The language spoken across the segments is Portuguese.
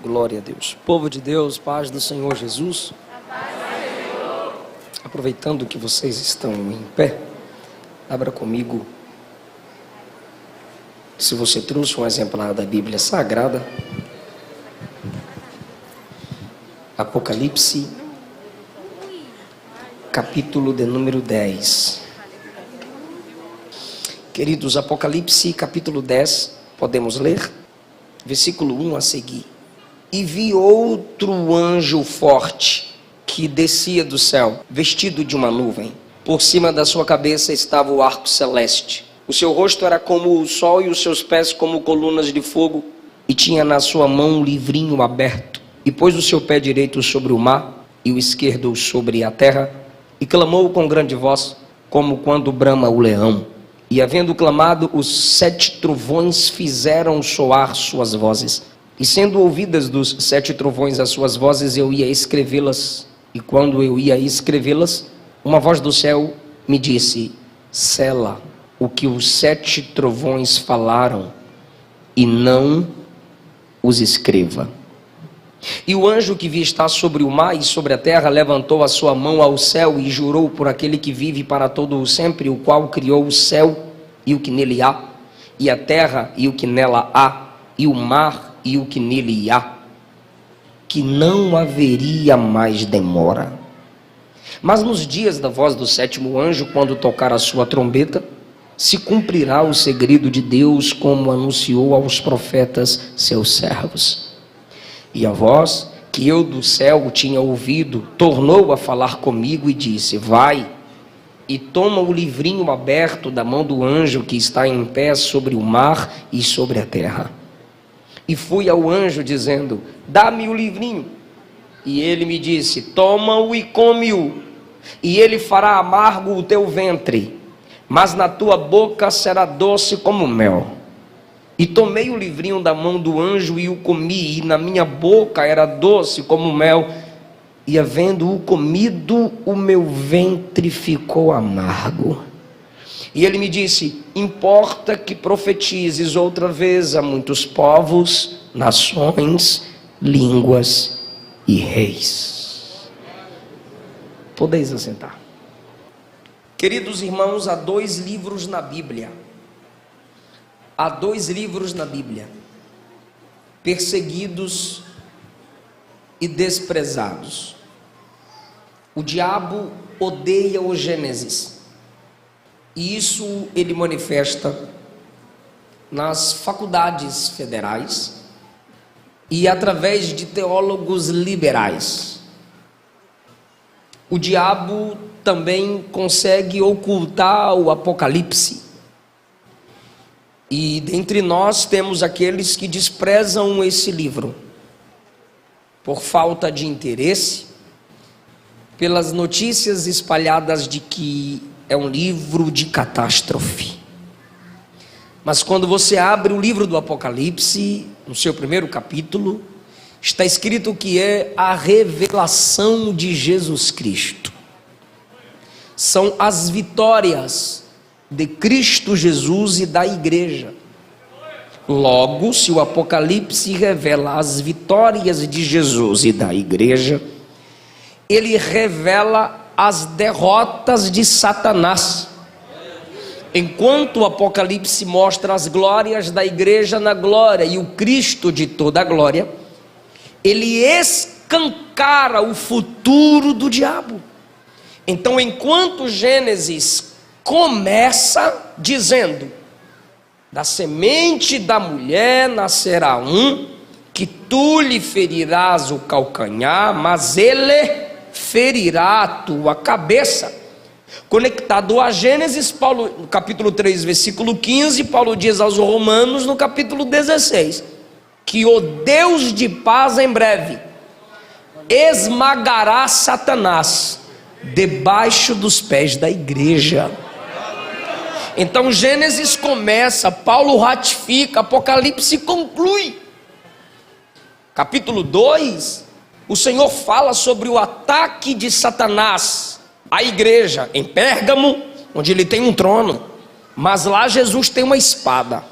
Glória a Deus. Povo de Deus, paz do Senhor Jesus. Aproveitando que vocês estão em pé, abra comigo, se você trouxe um exemplar da Bíblia Sagrada, Apocalipse, capítulo de número 10. Queridos, Apocalipse, capítulo 10, podemos ler? Versículo 1 a seguir. E vi outro anjo forte, que descia do céu, vestido de uma nuvem. Por cima da sua cabeça estava o arco celeste. O seu rosto era como o sol e os seus pés como colunas de fogo. E tinha na sua mão um livrinho aberto. E pôs o seu pé direito sobre o mar e o esquerdo sobre a terra. E clamou com grande voz, como quando brama o leão. E havendo clamado, os 7 trovões fizeram soar suas vozes. E sendo ouvidas dos 7 trovões as suas vozes, eu ia escrevê-las. E quando eu ia escrevê-las, uma voz do céu me disse: sela o que os 7 trovões falaram, e não os escreva. E o anjo que vi estar sobre o mar e sobre a terra levantou a sua mão ao céu e jurou por aquele que vive para todo o sempre, o qual criou o céu e o que nele há, e a terra e o que nela há, e o mar e o que nele há, que não haveria mais demora. Mas nos dias da voz do 7º anjo, quando tocar a sua trombeta, se cumprirá o segredo de Deus, como anunciou aos profetas seus servos. E a voz que eu do céu tinha ouvido tornou a falar comigo e disse: vai e toma o livrinho aberto da mão do anjo que está em pé sobre o mar e sobre a terra. E fui ao anjo dizendo: dá-me o livrinho. E ele me disse: toma-o e come-o, e ele fará amargo o teu ventre, mas na tua boca será doce como mel. E tomei o livrinho da mão do anjo e o comi, e na minha boca era doce como mel, e havendo-o comido, o meu ventre ficou amargo. E ele me disse: importa que profetizes outra vez a muitos povos, nações, línguas e reis. Podeis assentar. Queridos irmãos, há 2 livros na Bíblia. Há 2 livros na Bíblia, perseguidos e desprezados. O diabo odeia o Gênesis. E isso ele manifesta nas faculdades federais e através de teólogos liberais. O diabo também consegue ocultar o Apocalipse. E dentre nós temos aqueles que desprezam esse livro por falta de interesse, pelas notícias espalhadas de que é um livro de catástrofe. Mas quando você abre o livro do Apocalipse, no seu primeiro capítulo, está escrito que é a revelação de Jesus Cristo. São as vitórias de Cristo Jesus e da igreja. Logo, se o Apocalipse revela as vitórias de Jesus e da igreja, ele revela as derrotas de Satanás. Enquanto o Apocalipse mostra as glórias da igreja na glória e o Cristo de toda a glória, ele escancara o futuro do diabo. Então, enquanto Gênesis começa dizendo: da semente da mulher nascerá um, que tu lhe ferirás o calcanhar, mas ele ferirá a tua cabeça. Conectado a Gênesis, Paulo, no capítulo 3, versículo 15, Paulo diz aos Romanos, no capítulo 16, que o Deus de paz em breve esmagará Satanás debaixo dos pés da igreja. Então Gênesis começa, Paulo ratifica, Apocalipse conclui. Capítulo 2, o Senhor fala sobre o ataque de Satanás à igreja em Pérgamo, onde ele tem um trono, mas lá Jesus tem uma espada.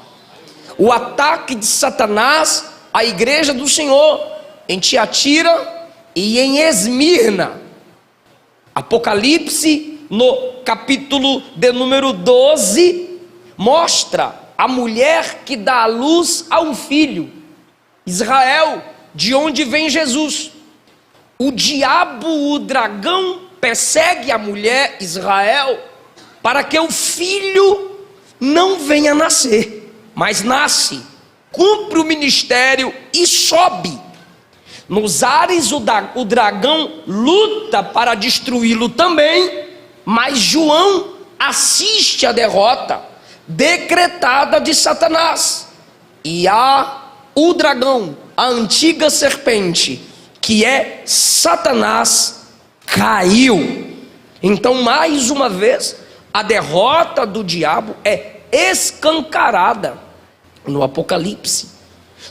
O ataque de Satanás à igreja do Senhor em Tiatira e em Esmirna. Apocalipse, no capítulo de número 12, mostra a mulher que dá à luz a um filho, Israel, de onde vem Jesus. O diabo, o dragão, persegue a mulher Israel para que o filho não venha nascer, mas nasce, cumpre o ministério e sobe. Nos ares o dragão luta para destruí-lo também, mas João assiste a derrota decretada de Satanás. E o dragão, a antiga serpente, que é Satanás, caiu. Então, mais uma vez, a derrota do diabo é escancarada no Apocalipse.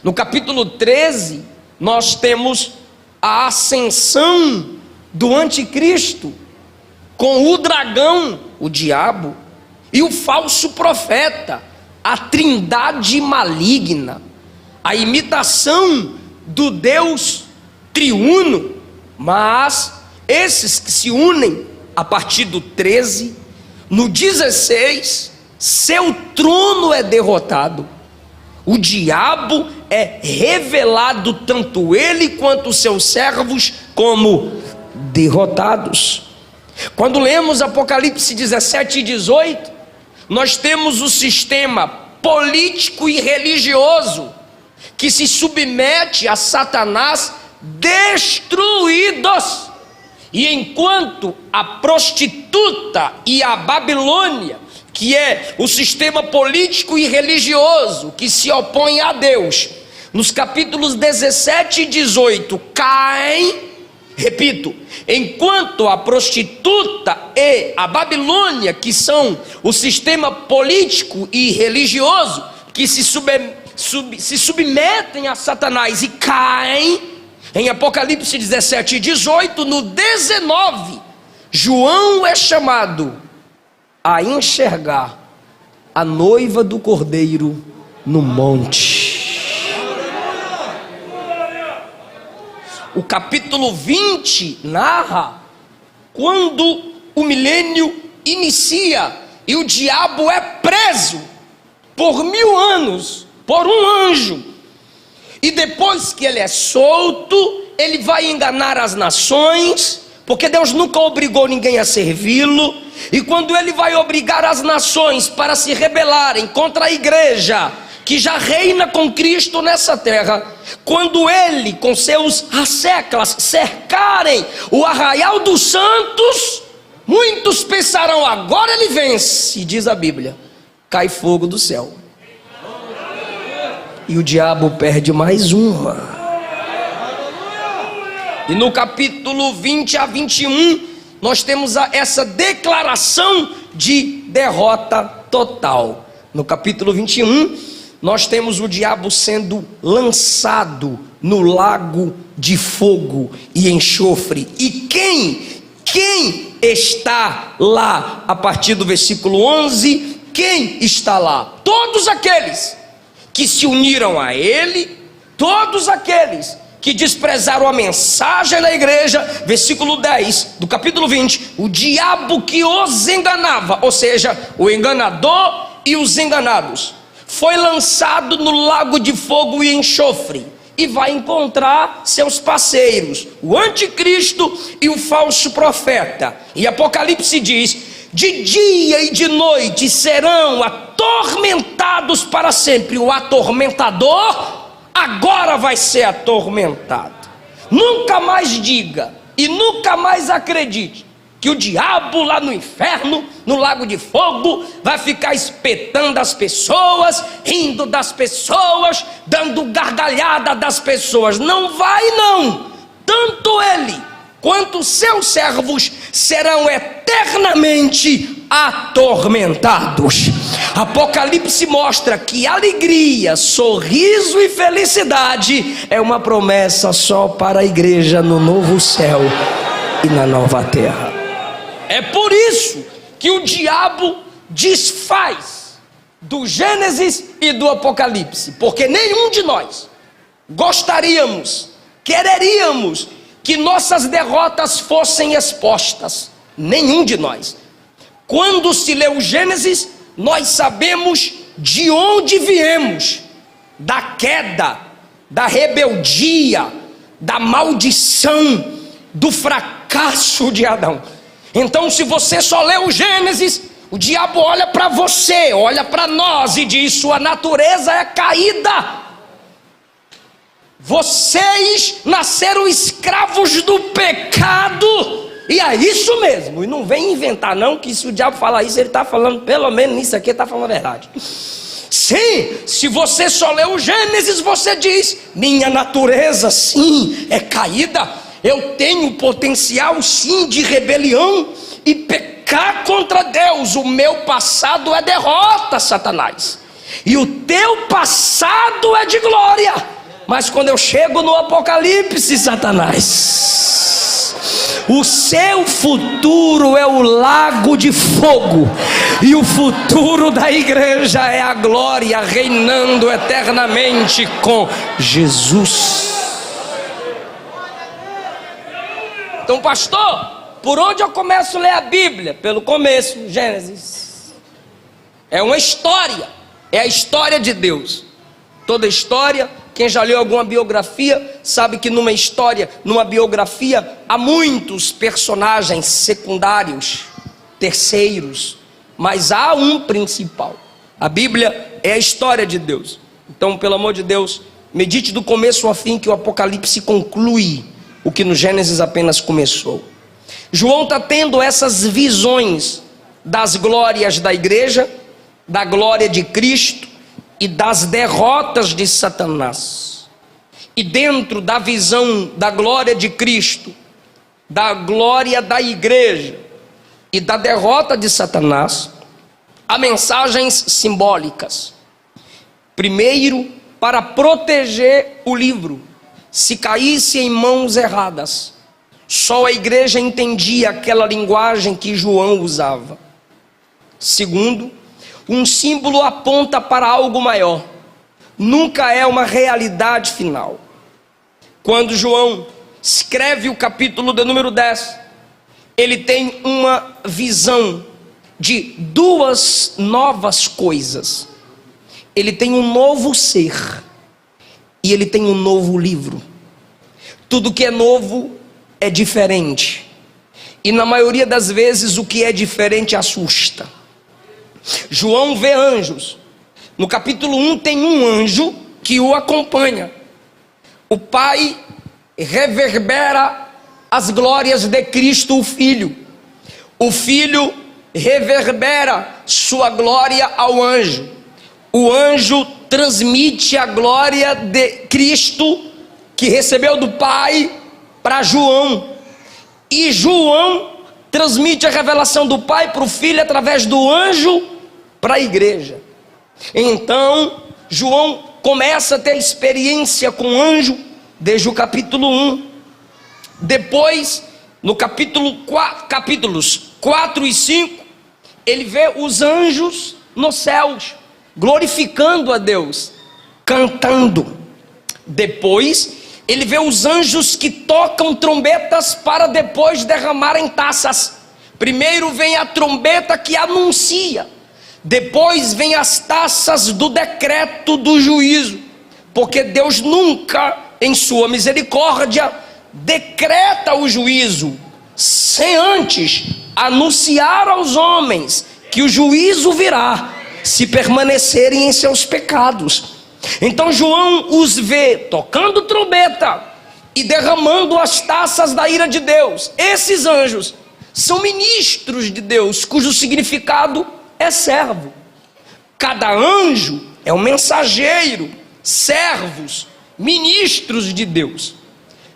No capítulo 13, nós temos a ascensão do anticristo, com o dragão, o diabo, e o falso profeta, a trindade maligna, a imitação do Deus triuno. Mas esses que se unem a partir do 13, no 16, seu trono é derrotado. O diabo é revelado, tanto ele quanto os seus servos, como derrotados. Quando lemos Apocalipse 17 e 18, nós temos o sistema político e religioso que se submete a Satanás, destruídos. E enquanto a prostituta e a Babilônia, que é o sistema político e religioso que se opõe a Deus, nos capítulos 17 e 18 caem, repito, enquanto a prostituta e a Babilônia, que são o sistema político e religioso que se submetem a Satanás e caem, em Apocalipse 17 e 18, no 19, João é chamado a enxergar a noiva do Cordeiro no monte. O capítulo 20 narra quando o milênio inicia e o diabo é preso por 1000 anos por um anjo. E depois que ele é solto, ele vai enganar as nações, porque Deus nunca obrigou ninguém a servi-lo. E quando ele vai obrigar as nações para se rebelarem contra a igreja que já reina com Cristo nessa terra, quando ele com seus asseclas cercarem o arraial dos santos, muitos pensarão: agora ele vence. E diz a Bíblia, cai fogo do céu, e o diabo perde mais uma. E no capítulo 20 a 21, nós temos essa declaração de derrota total. No capítulo 21, nós temos o diabo sendo lançado no lago de fogo e enxofre. E quem está lá? A partir do versículo 11, quem está lá? Todos aqueles que se uniram a ele, todos aqueles que desprezaram a mensagem da igreja. Versículo 10 do capítulo 20, o diabo que os enganava, ou seja, o enganador e os enganados, foi lançado no lago de fogo e enxofre, e vai encontrar seus parceiros, o anticristo e o falso profeta. E Apocalipse diz: de dia e de noite serão atormentados para sempre. O atormentador agora vai ser atormentado. Nunca mais diga e nunca mais acredite que o diabo lá no inferno, no lago de fogo, vai ficar espetando as pessoas, rindo das pessoas, dando gargalhada das pessoas. Não vai, não. Tanto ele quanto seus servos serão eternamente atormentados. Apocalipse mostra que alegria, sorriso e felicidade é uma promessa só para a igreja no novo céu e na nova terra. É por isso que o diabo desfaz do Gênesis e do Apocalipse, porque nenhum de nós gostaríamos quereríamos que nossas derrotas fossem expostas. Nenhum de nós. Quando se lê o Gênesis, nós sabemos de onde viemos, da queda, da rebeldia, da maldição, do fracasso de Adão. Então, se você só lê o Gênesis, o diabo olha para você, olha para nós e diz: sua natureza é caída. Vocês nasceram escravos do pecado. E é isso mesmo. E não vem inventar não, que se o diabo falar isso, ele está falando, pelo menos nisso aqui, ele está falando a verdade. Sim, se você só lê o Gênesis, você diz: minha natureza sim é caída. Eu tenho potencial sim de rebelião e pecar contra Deus. O meu passado é derrota, Satanás, e o teu passado é de glória. Mas quando eu chego no Apocalipse, Satanás, o seu futuro é o lago de fogo, e o futuro da igreja é a glória, reinando eternamente com Jesus. Então, pastor, por onde eu começo a ler a Bíblia? Pelo começo, Gênesis. É uma história, é a história de Deus. Toda história, quem já leu alguma biografia sabe que numa história, numa biografia, há muitos personagens secundários, terceiros, mas há um principal. A Bíblia é a história de Deus. Então, pelo amor de Deus, medite do começo ao fim, que o Apocalipse conclui o que no Gênesis apenas começou. João está tendo essas visões das glórias da igreja, da glória de Cristo e das derrotas de Satanás. E dentro da visão da glória de Cristo, da glória da igreja e da derrota de Satanás, há mensagens simbólicas. Primeiro, para proteger o livro, se caísse em mãos erradas. Só a igreja entendia aquela linguagem que João usava. Segundo, um símbolo aponta para algo maior. Nunca é uma realidade final. Quando João escreve o capítulo de número 10, ele tem uma visão de duas novas coisas. Ele tem um novo ser e ele tem um novo livro. Tudo que é novo é diferente, e na maioria das vezes o que é diferente assusta. João vê anjos. No capítulo 1 tem um anjo que o acompanha. O Pai reverbera as glórias de Cristo, o Filho. O Filho reverbera sua glória ao anjo. O anjo transmite a glória de Cristo, que recebeu do Pai, para João. E João transmite a revelação do Pai para o Filho através do anjo para a igreja. Então João começa a ter experiência com o anjo desde o capítulo 1. Depois, no capítulos 4 e 5, ele vê os anjos nos céus, glorificando a Deus, cantando. Depois, ele vê os anjos que tocam trombetas para depois derramarem taças. Primeiro vem a trombeta que anuncia, depois vem as taças do decreto do juízo, porque Deus nunca, em sua misericórdia, decreta o juízo sem antes anunciar aos homens que o juízo virá se permanecerem em seus pecados. Então João os vê tocando trombeta e derramando as taças da ira de Deus. Esses anjos são ministros de Deus, cujo significado é servo. Cada anjo é um mensageiro, servos, ministros de Deus.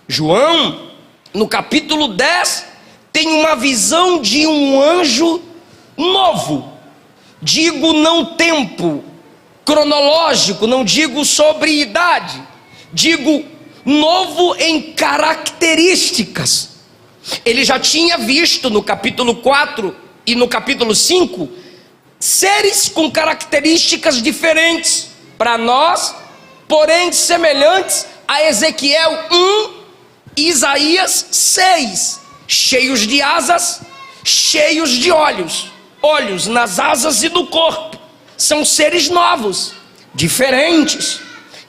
João, no capítulo 10, tem uma visão de um anjo novo. Digo não tempo cronológico, não digo sobre idade, digo novo em características. Ele já tinha visto no capítulo 4 e no capítulo 5 seres com características diferentes para nós, porém semelhantes a Ezequiel 1 Isaías 6, cheios de asas, cheios de olhos, olhos nas asas e no corpo, são seres novos, diferentes.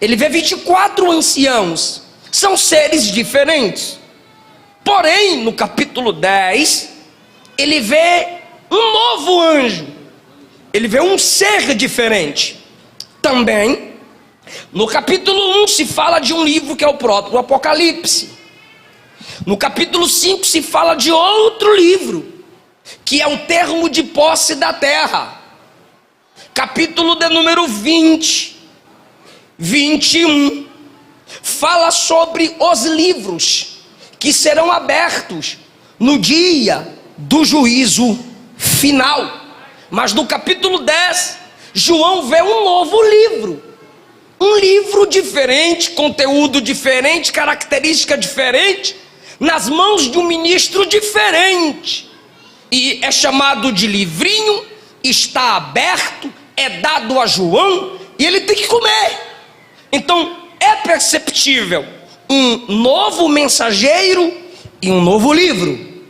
Ele vê 24 anciãos, são seres diferentes. Porém, no capítulo 10, ele vê um novo anjo, ele vê um ser diferente. Também, no capítulo 1 se fala de um livro que é o próprio Apocalipse. No capítulo 5 se fala de outro livro, que é o termo de posse da terra. Capítulo de número 20, 21, fala sobre os livros que serão abertos no dia do juízo final. Mas no capítulo 10, João vê um novo livro, um livro diferente, conteúdo diferente, característica diferente, nas mãos de um ministro diferente, e é chamado de livrinho, está aberto, é dado a João, e ele tem que comer. Então é perceptível um novo mensageiro e um novo livro.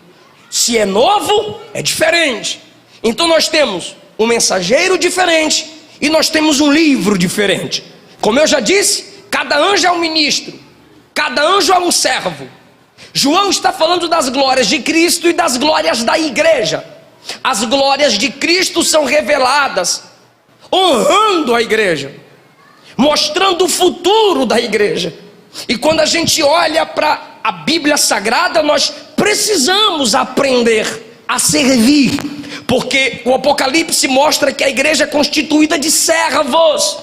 Se é novo, é diferente. Então nós temos um mensageiro diferente e nós temos um livro diferente. Como eu já disse, cada anjo é um ministro, cada anjo é um servo. João está falando das glórias de Cristo e das glórias da igreja. As glórias de Cristo são reveladas honrando a igreja, mostrando o futuro da igreja. E quando a gente olha para a Bíblia Sagrada, nós precisamos aprender a servir, porque o Apocalipse mostra que a igreja é constituída de servos.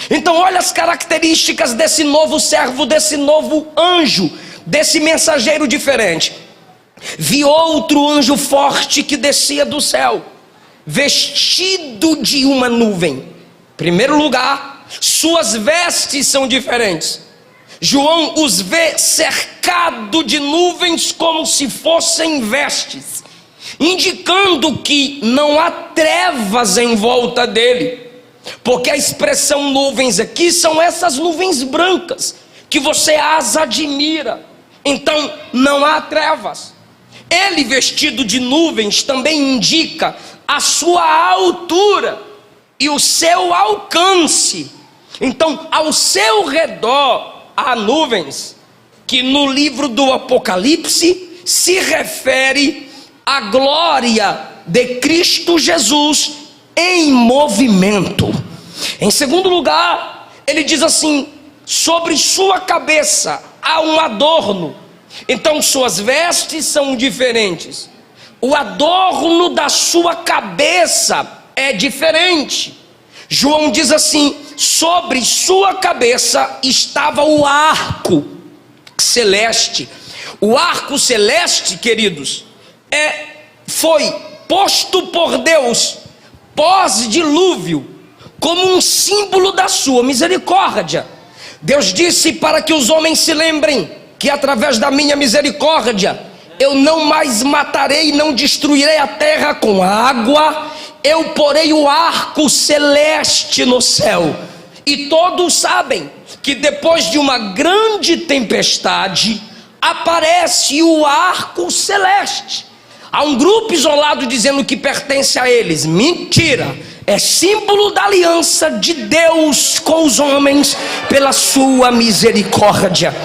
Então olha as características desse novo servo, desse novo anjo, desse mensageiro diferente. Vi outro anjo forte que descia do céu, vestido de uma nuvem. Primeiro lugar, suas vestes são diferentes. João os vê cercado de nuvens como se fossem vestes, indicando que não há trevas em volta dele, porque a expressão nuvens aqui são essas nuvens brancas que você as admira. Então não há trevas. Ele vestido de nuvens também indica a sua altura e o seu alcance. Então ao seu redor há nuvens, que no livro do Apocalipse se refere à glória de Cristo Jesus em movimento. Em segundo lugar, ele diz assim: sobre sua cabeça há um adorno. Então suas vestes são diferentes, o adorno da sua cabeça é diferente. João diz assim: sobre sua cabeça estava o arco celeste. O arco celeste, queridos, foi posto por Deus pós-dilúvio, como um símbolo da sua misericórdia. Deus disse para que os homens se lembrem que através da minha misericórdia eu não mais matarei, não destruirei a terra com água, eu porei o arco celeste no céu. E todos sabem que depois de uma grande tempestade aparece o arco celeste. Há um grupo isolado dizendo que pertence a eles. Mentira! É símbolo da aliança de Deus com os homens pela sua misericórdia.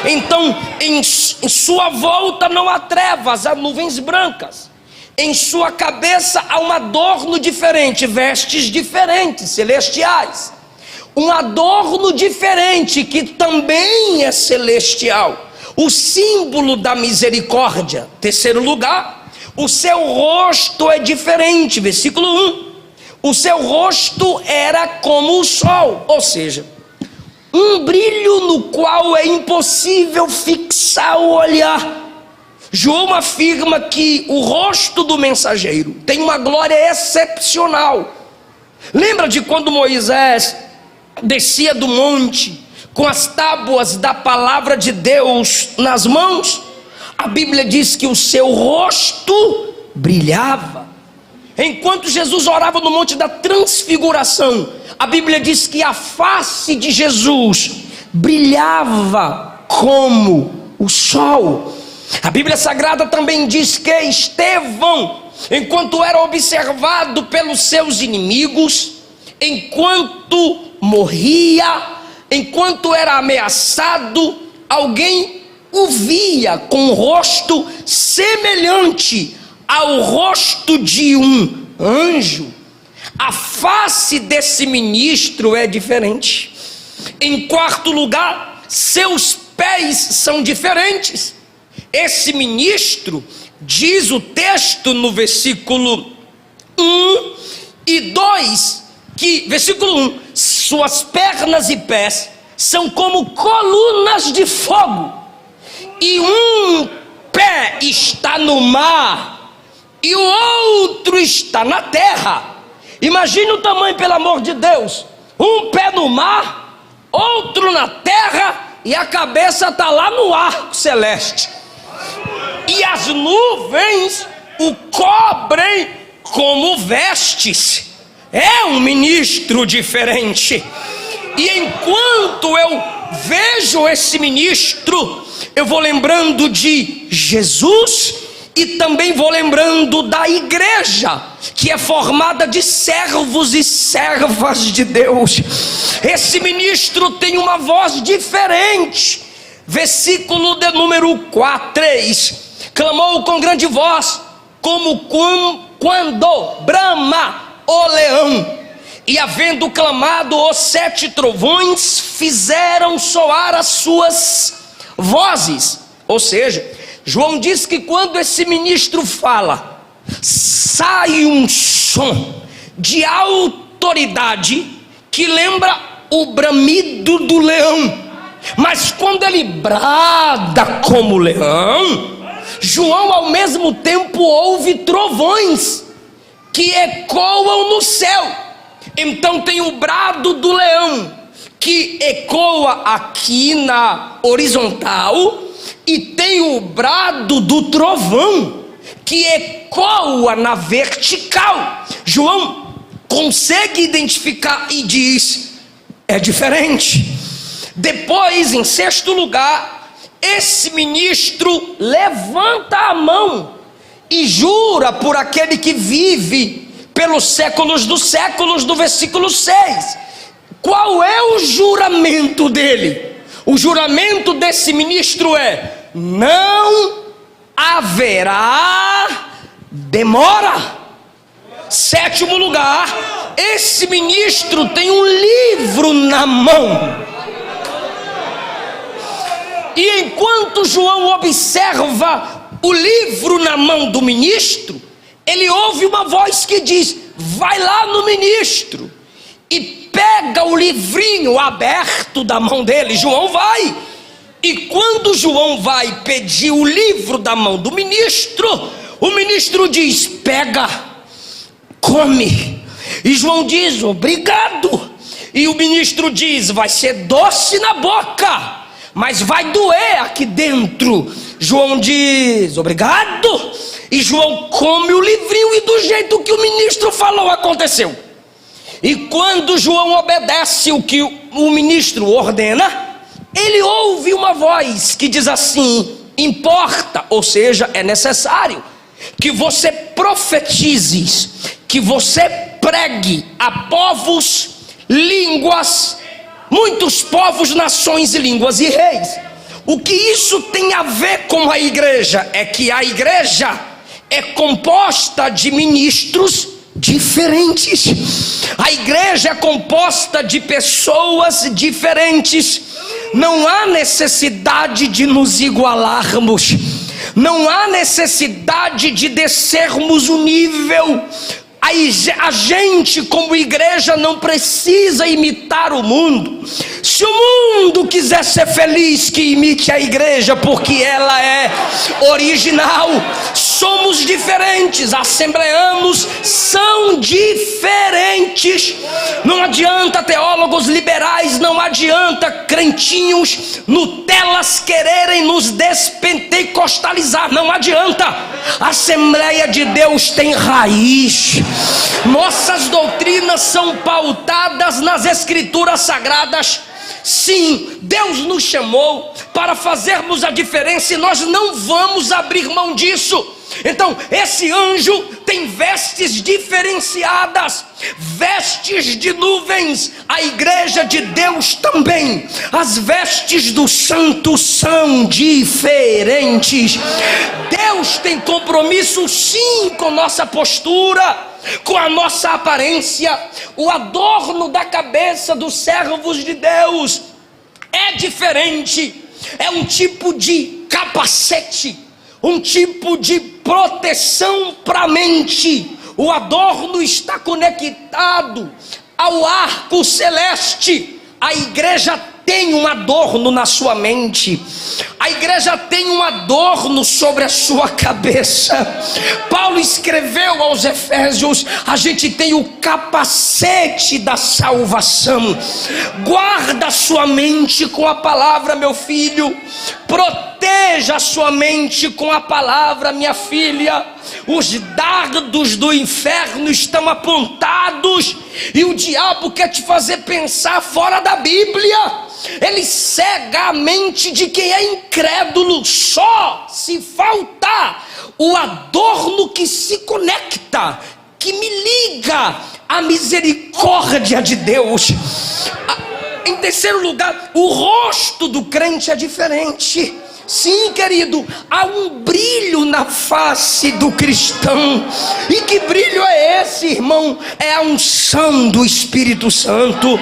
Então em sua volta não há trevas, há nuvens brancas. Em sua cabeça há um adorno diferente, vestes diferentes, celestiais. Um adorno diferente que também é celestial, o símbolo da misericórdia. Terceiro lugar, o seu rosto é diferente. Versículo 1. O seu rosto era como o sol, ou seja, um brilho no qual é impossível fixar o olhar. João afirma que o rosto do mensageiro tem uma glória excepcional. Lembra de quando Moisés descia do monte com as tábuas da palavra de Deus nas mãos? A Bíblia diz que o seu rosto brilhava. Enquanto Jesus orava no monte da transfiguração, a Bíblia diz que a face de Jesus brilhava como o sol. A Bíblia Sagrada também diz que Estevão, enquanto era observado pelos seus inimigos, enquanto morria, enquanto era ameaçado, alguém o via com o rosto semelhante ao rosto de um anjo. A face desse ministro é diferente. Em quarto lugar, seus pés são diferentes. Esse ministro, diz o texto no versículo 1 e 2, que, versículo 1, suas pernas e pés são como colunas de fogo, e um pé está no mar, e o outro está na terra. Imagine o tamanho, pelo amor de Deus, um pé no mar, outro na terra, e a cabeça está lá no arco celeste. E as nuvens o cobrem como vestes. É um ministro diferente. E enquanto eu vejo esse ministro, eu vou lembrando de Jesus e também vou lembrando da igreja, que é formada de servos e servas de Deus. Esse ministro tem uma voz diferente. Versículo de número 3: clamou com grande voz, como quando brama o leão, e havendo clamado, os 7 trovões fizeram soar as suas vozes. Ou seja, João diz que quando esse ministro fala, sai um som de autoridade que lembra o bramido do leão. Mas quando ele brada como leão, João ao mesmo tempo ouve trovões que ecoam no céu. Então tem o brado do leão que ecoa aqui na horizontal, e tem o brado do trovão que ecoa na vertical. João consegue identificar e diz: é diferente. Depois, em sexto lugar, esse ministro levanta a mão e jura por aquele que vive pelos séculos dos séculos, do versículo 6. Qual é o juramento dele? O juramento desse ministro é: não haverá demora. Sétimo lugar, esse ministro tem um livro na mão. E enquanto João observa o livro na mão do ministro, ele ouve uma voz que diz: vai lá no ministro e pega o livrinho aberto da mão dele. João vai, e quando João vai pedir o livro da mão do ministro, o ministro diz: pega, come. E João diz: obrigado. E o ministro diz: vai ser doce na boca, mas vai doer aqui dentro. João diz: obrigado. E João come o livrinho, e do jeito que o ministro falou, aconteceu. E quando João obedece o que o ministro ordena, ele ouve uma voz que diz assim: importa, ou seja, é necessário que você profetize, que você pregue a povos, línguas, muitos povos, nações e línguas e reis. O que isso tem a ver com a igreja? É que a igreja é composta de ministros diferentes. A igreja é composta de pessoas diferentes. Não há necessidade de nos igualarmos, não há necessidade de descermos o nível. A gente, como igreja, não precisa imitar o mundo. Se o mundo quiser ser feliz, que imite a igreja, porque ela é original. Somos diferentes, assembleanos são diferentes. Não adianta teólogos liberais, não adianta crentinhos Nutelas quererem nos despentecostalizar, não adianta. A Assembleia de Deus tem raiz. Nossas doutrinas são pautadas nas Escrituras Sagradas. Sim, Deus nos chamou para fazermos a diferença e nós não vamos abrir mão disso. Então, esse anjo tem vestes diferenciadas, vestes de nuvens. A igreja de Deus também. As vestes do santo são diferentes. Deus tem compromisso sim com nossa postura, com a nossa aparência. O adorno da cabeça dos servos de Deus é diferente. É um tipo de capacete, um tipo de proteção para a mente. O adorno está conectado ao arco celeste. A igreja tem um adorno na sua mente, a igreja tem um adorno sobre a sua cabeça. Paulo escreveu aos Efésios: a gente tem o capacete da salvação. Guarda a sua mente com a palavra, meu filho. Proteja a sua mente com a palavra, minha filha. Os dardos do inferno estão apontados e o diabo quer te fazer pensar fora da Bíblia. Ele cega a mente de quem é incrédulo. Só se faltar o adorno que se conecta, que me liga à misericórdia de Deus. Em terceiro lugar, o rosto do crente é diferente. Sim, querido, há um brilho na face do cristão. E que brilho é esse, irmão? É a unção do Espírito Santo.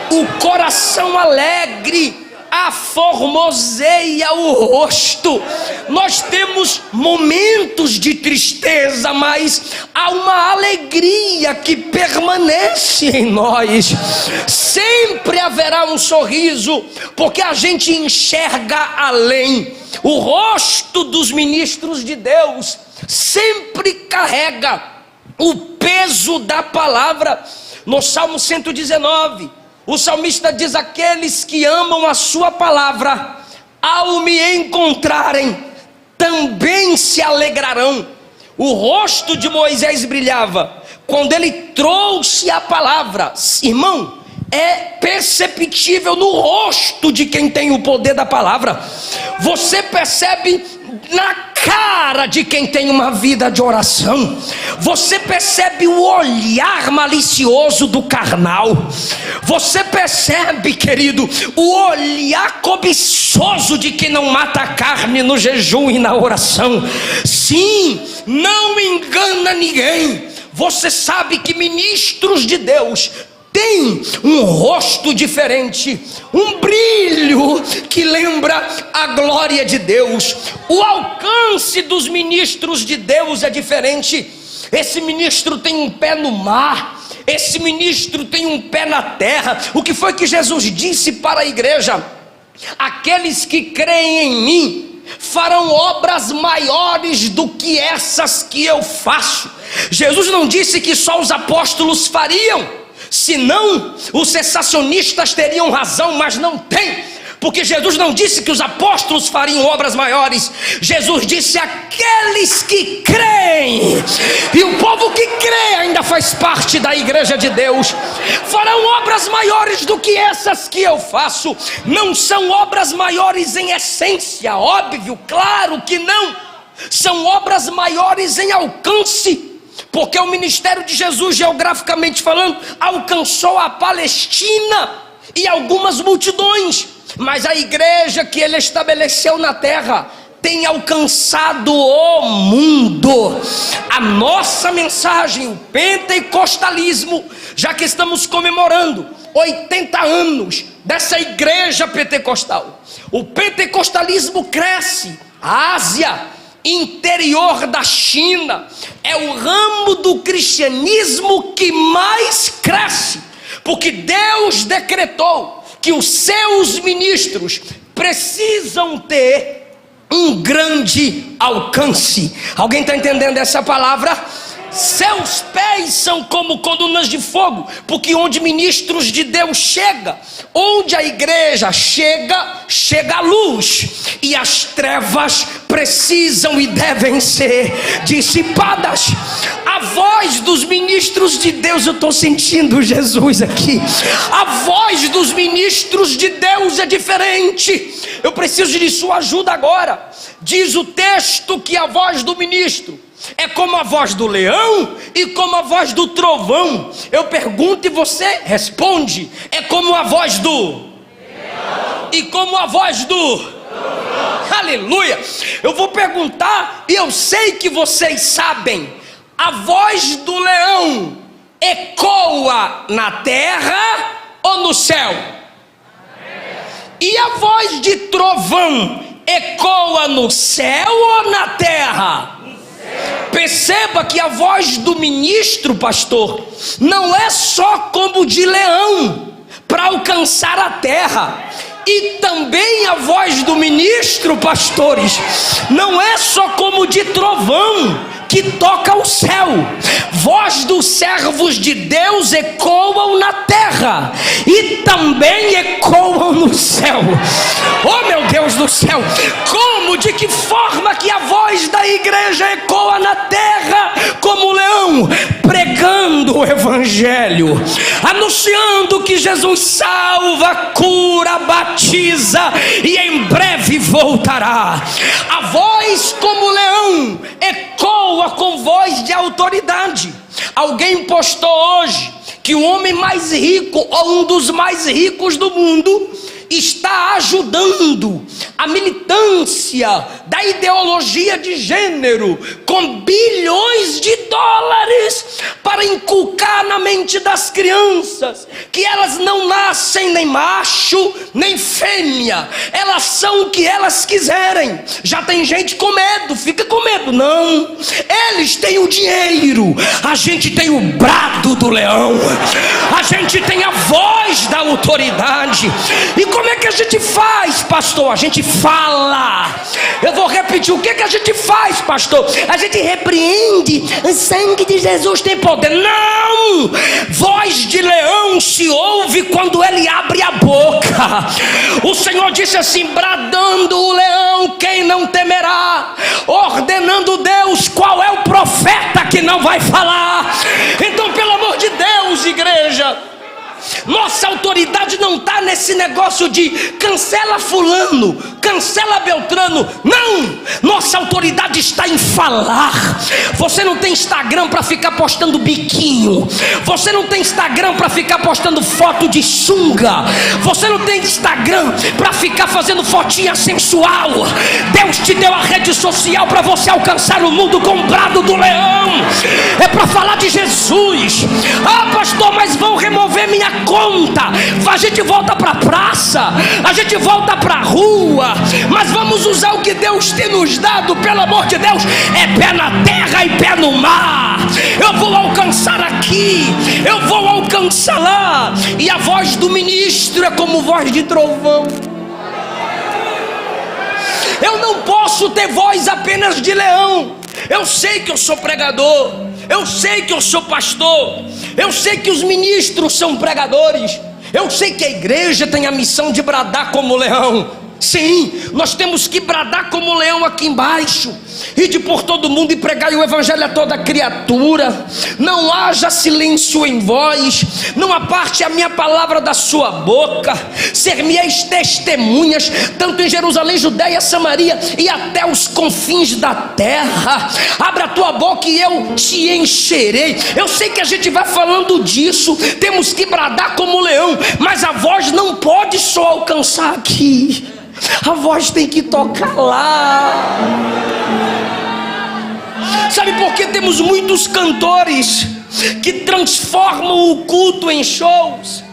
O coração alegre aformoseia o rosto. Nós temos momentos de tristeza, mas há uma alegria que permanece em nós. Sempre haverá um sorriso, porque a gente enxerga além. O rosto dos ministros de Deus sempre carrega o peso da palavra. No Salmo 119, o salmista diz: aqueles que amam a sua palavra, ao me encontrarem, também se alegrarão. O rosto de Moisés brilhava quando ele trouxe a palavra. Irmão, é perceptível no rosto de quem tem o poder da palavra. Você percebe na cara de quem tem uma vida de oração. Você percebe o olhar malicioso do carnal. Você percebe, querido, o olhar cobiçoso de quem não mata a carne no jejum e na oração. Sim, não engana ninguém. Você sabe que ministros de Deus tem um rosto diferente, um brilho que lembra a glória de Deus. O alcance dos ministros de Deus é diferente. Esse ministro tem um pé no mar, esse ministro tem um pé na terra. O que foi que Jesus disse para a igreja? Aqueles que creem em mim farão obras maiores do que essas que eu faço. Jesus não disse que só os apóstolos fariam, senão os cessacionistas teriam razão, mas não tem, porque Jesus não disse que os apóstolos fariam obras maiores. Jesus disse: aqueles que creem, e o povo que crê ainda faz parte da igreja de Deus, farão obras maiores do que essas que eu faço. Não são obras maiores em essência, óbvio, claro que não. São obras maiores em alcance, porque o ministério de Jesus, geograficamente falando, alcançou a Palestina e algumas multidões, mas a igreja que ele estabeleceu na terra tem alcançado o mundo. A nossa mensagem, o pentecostalismo, já que estamos comemorando 80 anos dessa igreja pentecostal, o pentecostalismo cresce. A Ásia, interior da China, é o ramo do cristianismo que mais cresce, porque Deus decretou que os seus ministros precisam ter um grande alcance. Alguém está entendendo essa palavra? Seus pés são como colunas de fogo, porque onde ministros de Deus chega, onde a igreja chega, chega a luz, e as trevas precisam e devem ser dissipadas. A voz dos ministros de Deus, eu estou sentindo Jesus aqui. A voz dos ministros de Deus é diferente. Eu preciso de sua ajuda agora. Diz o texto que a voz do ministro é como a voz do leão e como a voz do trovão. Eu pergunto e você responde: é como a voz do leão e como a voz do trovão. Aleluia. Eu vou perguntar e eu sei que vocês sabem. A voz do leão ecoa na terra ou no céu? E a voz de trovão ecoa no céu ou na terra? Perceba que a voz do ministro, pastor, não é só como de leão para alcançar a terra. E também a voz do ministro, pastores, não é só como de trovão que toca o céu. Voz dos servos de Deus ecoam na terra e também ecoam no céu. Oh meu Deus do céu, como, de que forma que a voz da igreja ecoa na terra como leão? Pregando o evangelho, anunciando que Jesus salva, cura, batiza e em breve voltará. A voz como leão ecoa com voz de autoridade. Alguém postou hoje que o homem mais rico, ou um dos mais ricos do mundo, está ajudando a militância da ideologia de gênero com bilhões de dólares para inculcar na mente das crianças que elas não nascem nem macho nem fêmea, elas são o que elas quiserem. Já tem gente com medo, fica com medo. Não, eles têm o dinheiro, a gente tem o brado do leão, a gente tem a voz da autoridade. E como é que a gente faz, pastor? A gente fala. Eu vou repetir, o que a gente faz, pastor? A gente repreende. O sangue de Jesus tem poder. Não! Voz de leão se ouve quando ele abre a boca. O Senhor disse assim: bradando o leão, quem não temerá? Ordenando Deus, qual é o profeta que não vai falar? Então, pelo amor de Deus, igreja, nossa autoridade não está nesse negócio de cancela fulano, cancela Beltrano. Não, nossa autoridade está em falar. Você não tem Instagram para ficar postando biquinho. Você não tem Instagram para ficar postando foto de sunga. Você não tem Instagram para ficar fazendo fotinha sensual. Deus te deu a rede social para você alcançar o mundo com o brado do leão. É para falar de Jesus. Ah, pastor, mas vão remover minha conta. A gente volta para a praça, a gente volta para a rua, mas vamos usar o que Deus tem nos dado. Pelo amor de Deus, é pé na terra e pé no mar. Eu vou alcançar aqui, eu vou alcançar lá. E a voz do ministro é como voz de trovão. Eu não posso ter voz apenas de leão. Eu sei que eu sou pregador, eu sei que eu sou pastor, eu sei que os ministros são pregadores, eu sei que a igreja tem a missão de bradar como leão. Sim, nós temos que bradar como leão aqui embaixo, ide por todo mundo e pregai o evangelho a toda criatura. Não haja silêncio em vós, não aparte a minha palavra da sua boca. Ser-me-eis testemunhas, tanto em Jerusalém, Judeia, Samaria e até os confins da terra. Abra a tua boca e eu te encherei. Eu sei que a gente vai falando disso, temos que bradar como leão, mas a voz não pode só alcançar aqui. A voz tem que tocar lá. Sabe por que temos muitos cantores que transformam o culto em shows?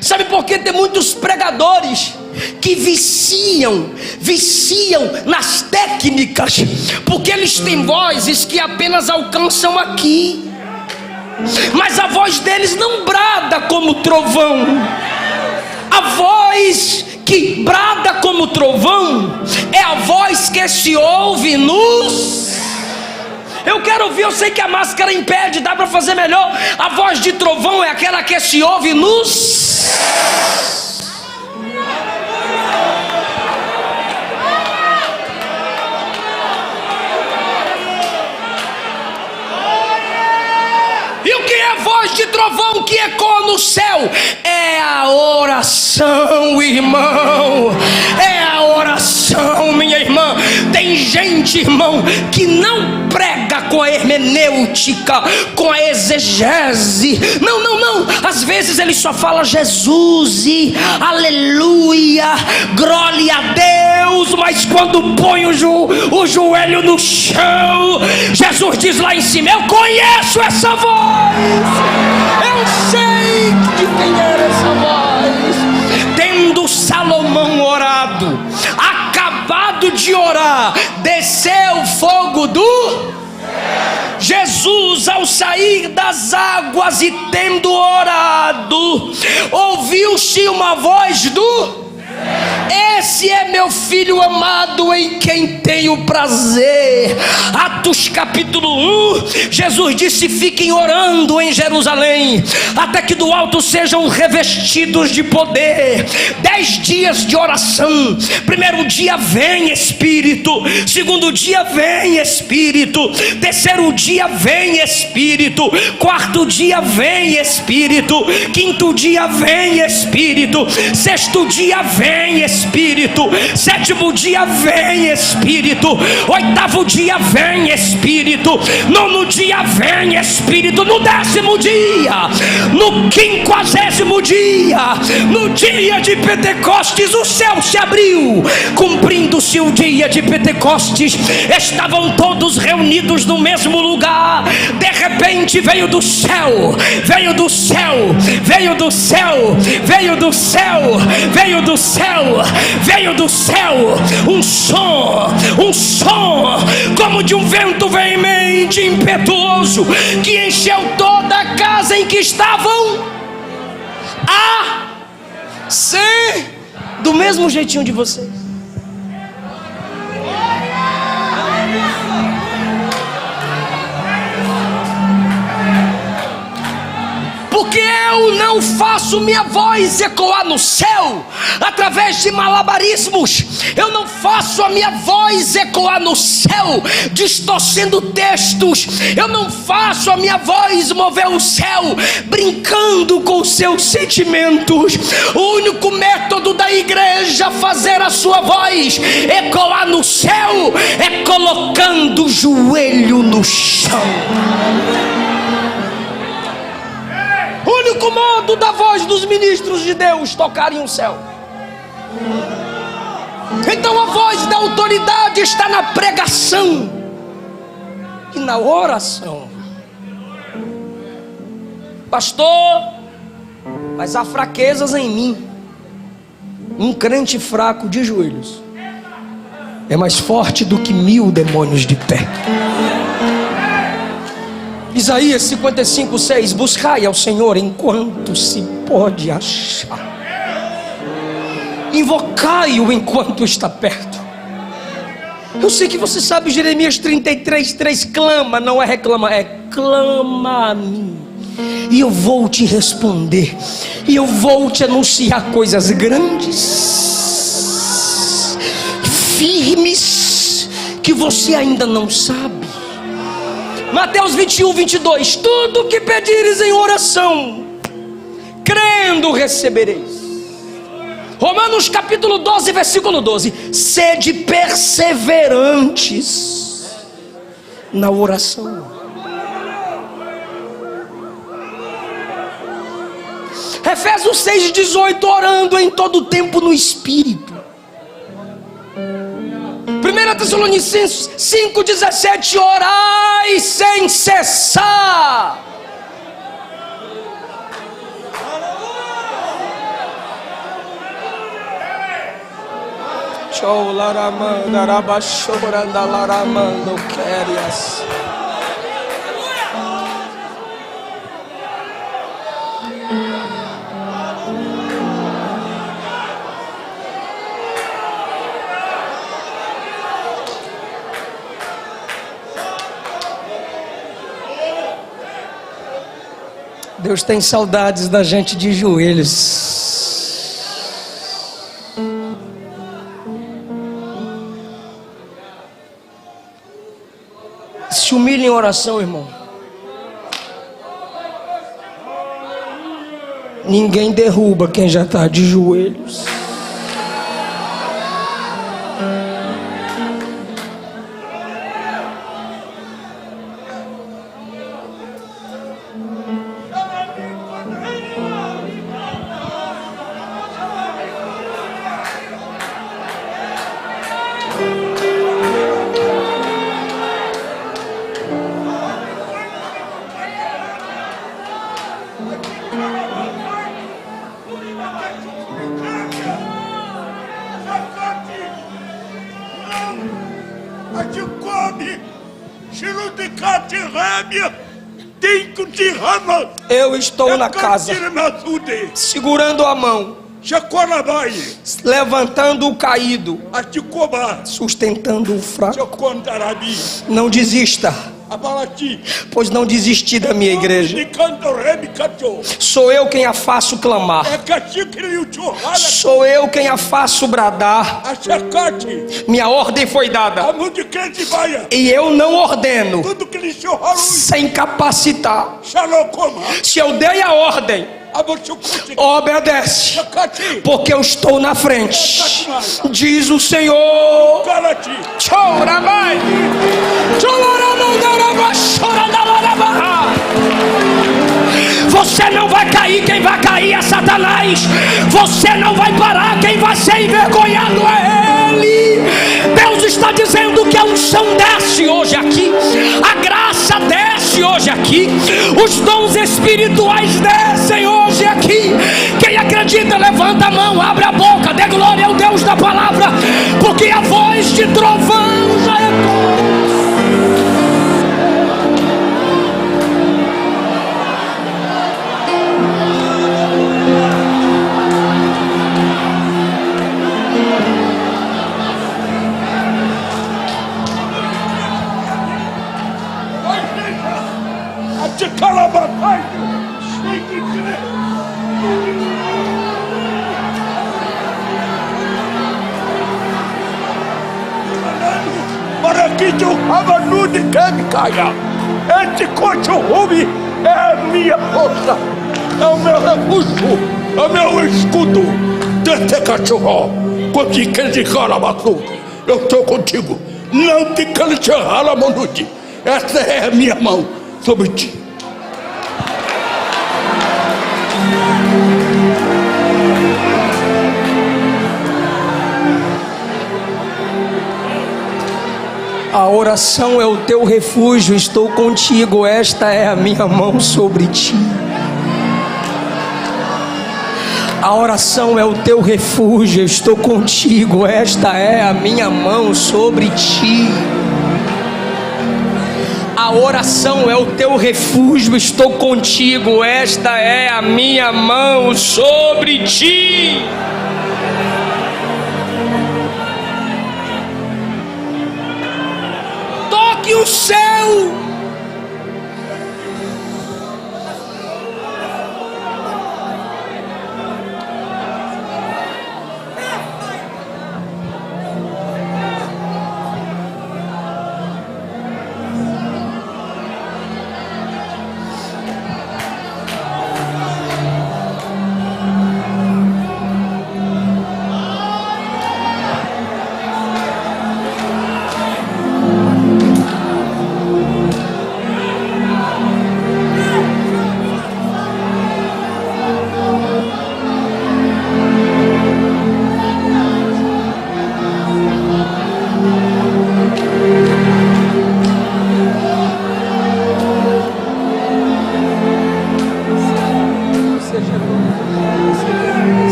Sabe por que tem muitos pregadores que viciam nas técnicas? Porque eles têm vozes que apenas alcançam aqui, mas a voz deles não brada como trovão. A voz que brada como trovão é a voz que se ouve nos... Eu quero ouvir, eu sei que a máscara impede, dá para fazer melhor. A voz de trovão é aquela que se ouve nos... trovão que ecoa no céu. É a oração, irmão. É a oração, minha irmã. Tem gente, irmão, que não prega com a hermenêutica, com a exegese. Não. Às vezes ele só fala Jesus e aleluia, glória a Deus. Mas quando põe o joelho no chão, Jesus diz lá em cima: eu conheço essa voz. Eu sei de quem era essa voz. Tendo Salomão orado, acabado de orar, desceu fogo do Jesus, ao sair das águas e tendo orado, ouviu-se uma voz do esse é meu filho amado, em quem tenho prazer. Atos capítulo 1, Jesus disse: fiquem orando em Jerusalém, até que do alto sejam revestidos de poder. 10 dias de oração. Primeiro dia vem Espírito, segundo dia vem Espírito, terceiro dia vem Espírito, quarto dia vem Espírito, quinto dia vem Espírito, sexto dia vem Espírito, sétimo dia vem Espírito, oitavo dia vem Espírito, nono dia vem Espírito, no 10º dia, no 50º dia, no dia de Pentecostes, o céu se abriu. Cumprindo-se o dia de Pentecostes, estavam todos reunidos no mesmo lugar. De repente veio do céu, veio do céu, veio do céu, veio do céu, veio do céu, veio do céu um som como de um vento veemente, impetuoso, que encheu toda a casa em que estavam do mesmo jeitinho de vocês. Porque eu não faço minha voz ecoar no céu através de malabarismos. Eu não faço a minha voz ecoar no céu distorcendo textos. Eu não faço a minha voz mover o céu brincando com seus sentimentos. O único método da igreja fazer a sua voz ecoar no céu é colocando o joelho no chão. O único modo da voz dos ministros de Deus tocarem o céu. Então a voz da autoridade está na pregação e na oração. Pastor, mas há fraquezas em mim. Um crente fraco de joelhos é mais forte do que 1000 demônios de pé. Isaías 55:6: buscai ao Senhor enquanto se pode achar, invocai-o enquanto está perto. Eu sei que você sabe Jeremias 33:3: clama, não é reclama, é clama a mim, e eu vou te responder, e eu vou te anunciar coisas grandes, firmes, que você ainda não sabe. Mateus 21:22: tudo que pedires em oração, crendo recebereis. Romanos capítulo 12, versículo 12: sede perseverantes na oração. Efésios 6:18: orando em todo tempo no Espírito. 1 Tessalonicenses 5:17: orai sem cessar. Show laramanda rabachoranda laramando querias. Deus tem saudades da gente de joelhos. Se humilhe em oração, irmão. Ninguém derruba quem já está de joelhos. Eu estou na casa, segurando a mão, levantando o caído, sustentando o fraco. Não desista, pois não desisti da minha igreja. Sou eu quem a faço clamar, sou eu quem a faço bradar. Minha ordem foi dada, e eu não ordeno sem capacitar. Se eu dei a ordem, obedece, porque eu estou na frente, diz o Senhor. Você não vai cair, quem vai cair é Satanás. Você não vai parar, quem vai ser envergonhado é ele. Deus está dizendo que a unção desce hoje aqui, a graça desce hoje aqui, os dons espirituais descem hoje aqui. Quem acredita, levanta a mão, abre a boca, dê glória ao Deus da palavra, porque a voz de trovão já é. Esse cocho-rubi é a minha força, é o meu refúgio, é o meu escudo. Desse cachorro, eu estou contigo. Não te cancelar, Manuti. Essa é a minha mão sobre ti. A oração é o teu refúgio, estou contigo, esta é a minha mão sobre ti. A oração é o teu refúgio, estou contigo, esta é a minha mão sobre ti. A oração é o teu refúgio, estou contigo, esta é a minha mão sobre ti. Toque o céu.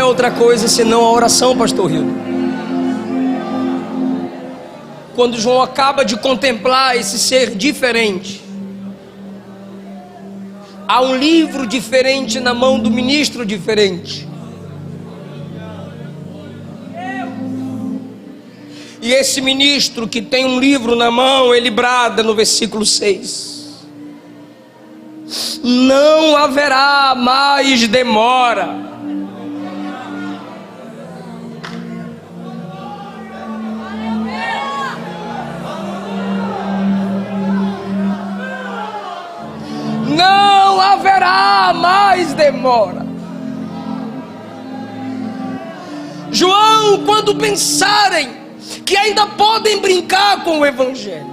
Outra coisa senão a oração, pastor Hildo. Quando João acaba de contemplar esse ser diferente, há um livro diferente na mão do ministro diferente, e esse ministro que tem um livro na mão, ele brada no versículo 6: não haverá mais demora. haverá mais demora. João, quando pensarem que ainda podem brincar com o Evangelho,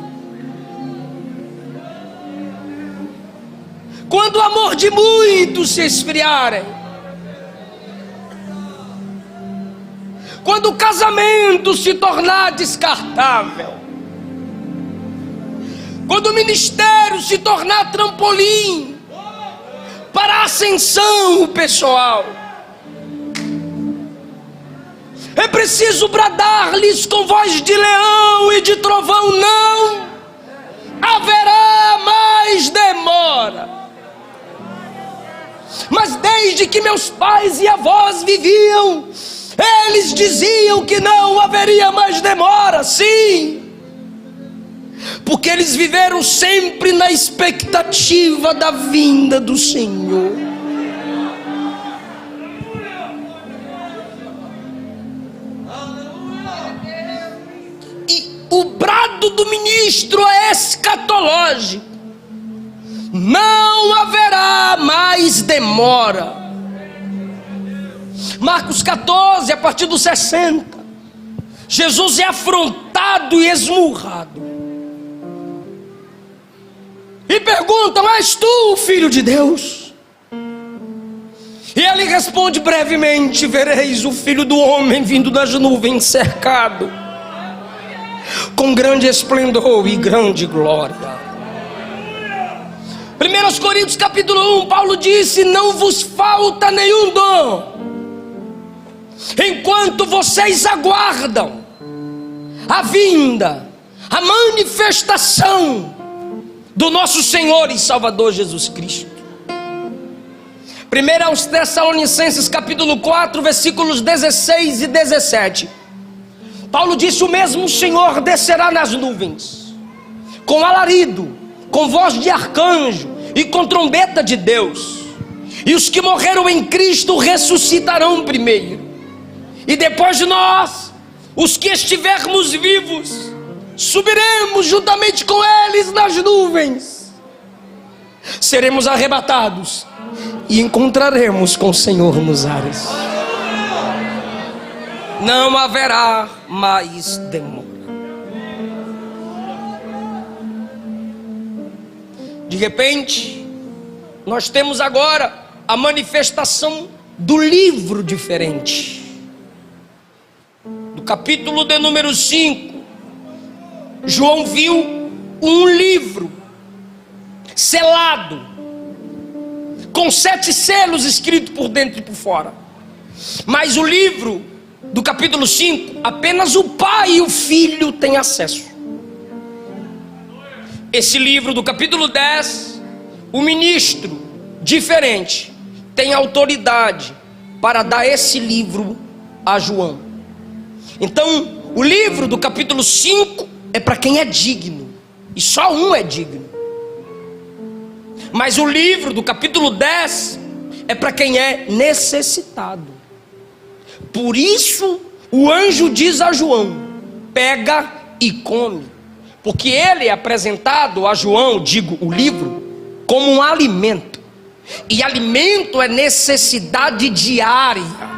quando o amor de muitos se esfriarem, quando o casamento se tornar descartável, quando o ministério se tornar trampolim para a ascensão pessoal, é preciso bradar-lhes com voz de leão e de trovão: não haverá mais demora. Mas desde que meus pais e avós viviam, eles diziam que não haveria mais demora. Sim, porque eles viveram sempre na expectativa da vinda do Senhor. E o brado do ministro é escatológico: não haverá mais demora. Marcos 14, a partir do 60, Jesus é afrontado e esmurrado. E perguntam: és tu o Filho de Deus? E ele responde brevemente: vereis o Filho do Homem vindo das nuvens, cercado com grande esplendor e grande glória. 1 Coríntios capítulo 1, Paulo disse: não vos falta nenhum dom, enquanto vocês aguardam a vinda, a manifestação do nosso Senhor e Salvador Jesus Cristo. 1 aos Tessalonicenses capítulo 4, versículos 16 e 17, Paulo disse: o mesmo Senhor descerá nas nuvens, com alarido, com voz de arcanjo e com trombeta de Deus, e os que morreram em Cristo ressuscitarão primeiro, e depois de nós, os que estivermos vivos, subiremos juntamente com eles nas nuvens, seremos arrebatados e encontraremos com o Senhor nos ares. Não haverá mais demora. De repente, nós temos agora a manifestação do livro diferente. Do capítulo de número 5, João viu um livro selado, com 7 selos escritos por dentro e por fora. Mas o livro do capítulo 5, apenas o pai e o filho têm acesso. Esse livro do capítulo 10, o ministro diferente tem autoridade para dar esse livro a João. Então, o livro do capítulo 5 é para quem é digno, e só um é digno. Mas o livro do capítulo 10 é para quem é necessitado. Por isso o anjo diz a João: pega e come, porque ele é apresentado a João, digo, o livro, como um alimento, e alimento é necessidade diária.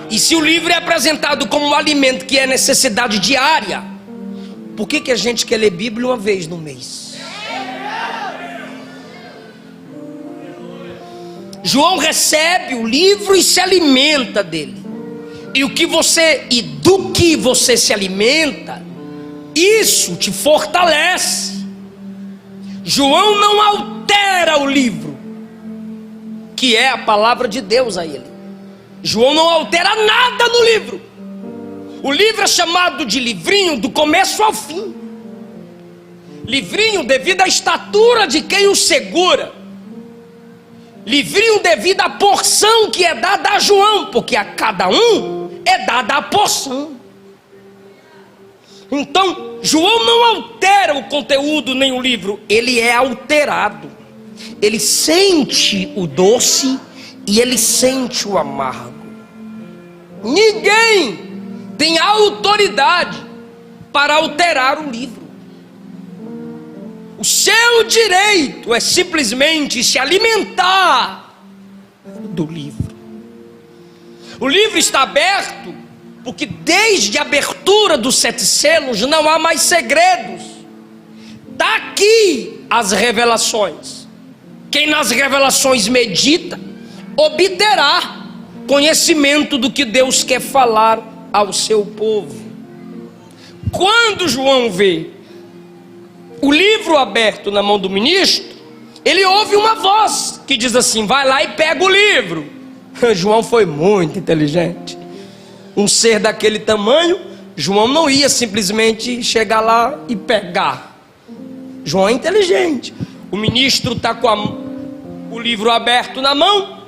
E se o livro é apresentado como um alimento que é necessidade diária, por que a gente quer ler Bíblia uma vez no mês? João recebe o livro e se alimenta dele. E do que você se alimenta, isso te fortalece. João não altera o livro, que é a palavra de Deus a ele. João não altera nada no livro. O livro é chamado de livrinho do começo ao fim. Livrinho devido à estatura de quem o segura. Livrinho devido à porção que é dada a João, porque a cada um é dada a porção. Então, João não altera o conteúdo nem o livro, ele é alterado. Ele sente o doce e ele sente o amargo. Ninguém tem autoridade para alterar o livro. O seu direito é simplesmente se alimentar do livro. O livro está aberto porque desde a abertura dos 7 selos não há mais segredos. Daqui as revelações. Quem nas revelações medita, obterá conhecimento do que Deus quer falar ao seu povo. Quando João vê o livro aberto na mão do ministro, ele ouve uma voz que diz assim: vai lá e pega o livro. João foi muito inteligente. Um ser daquele tamanho, João não ia simplesmente chegar lá e pegar. João é inteligente. O ministro está com o livro aberto na mão,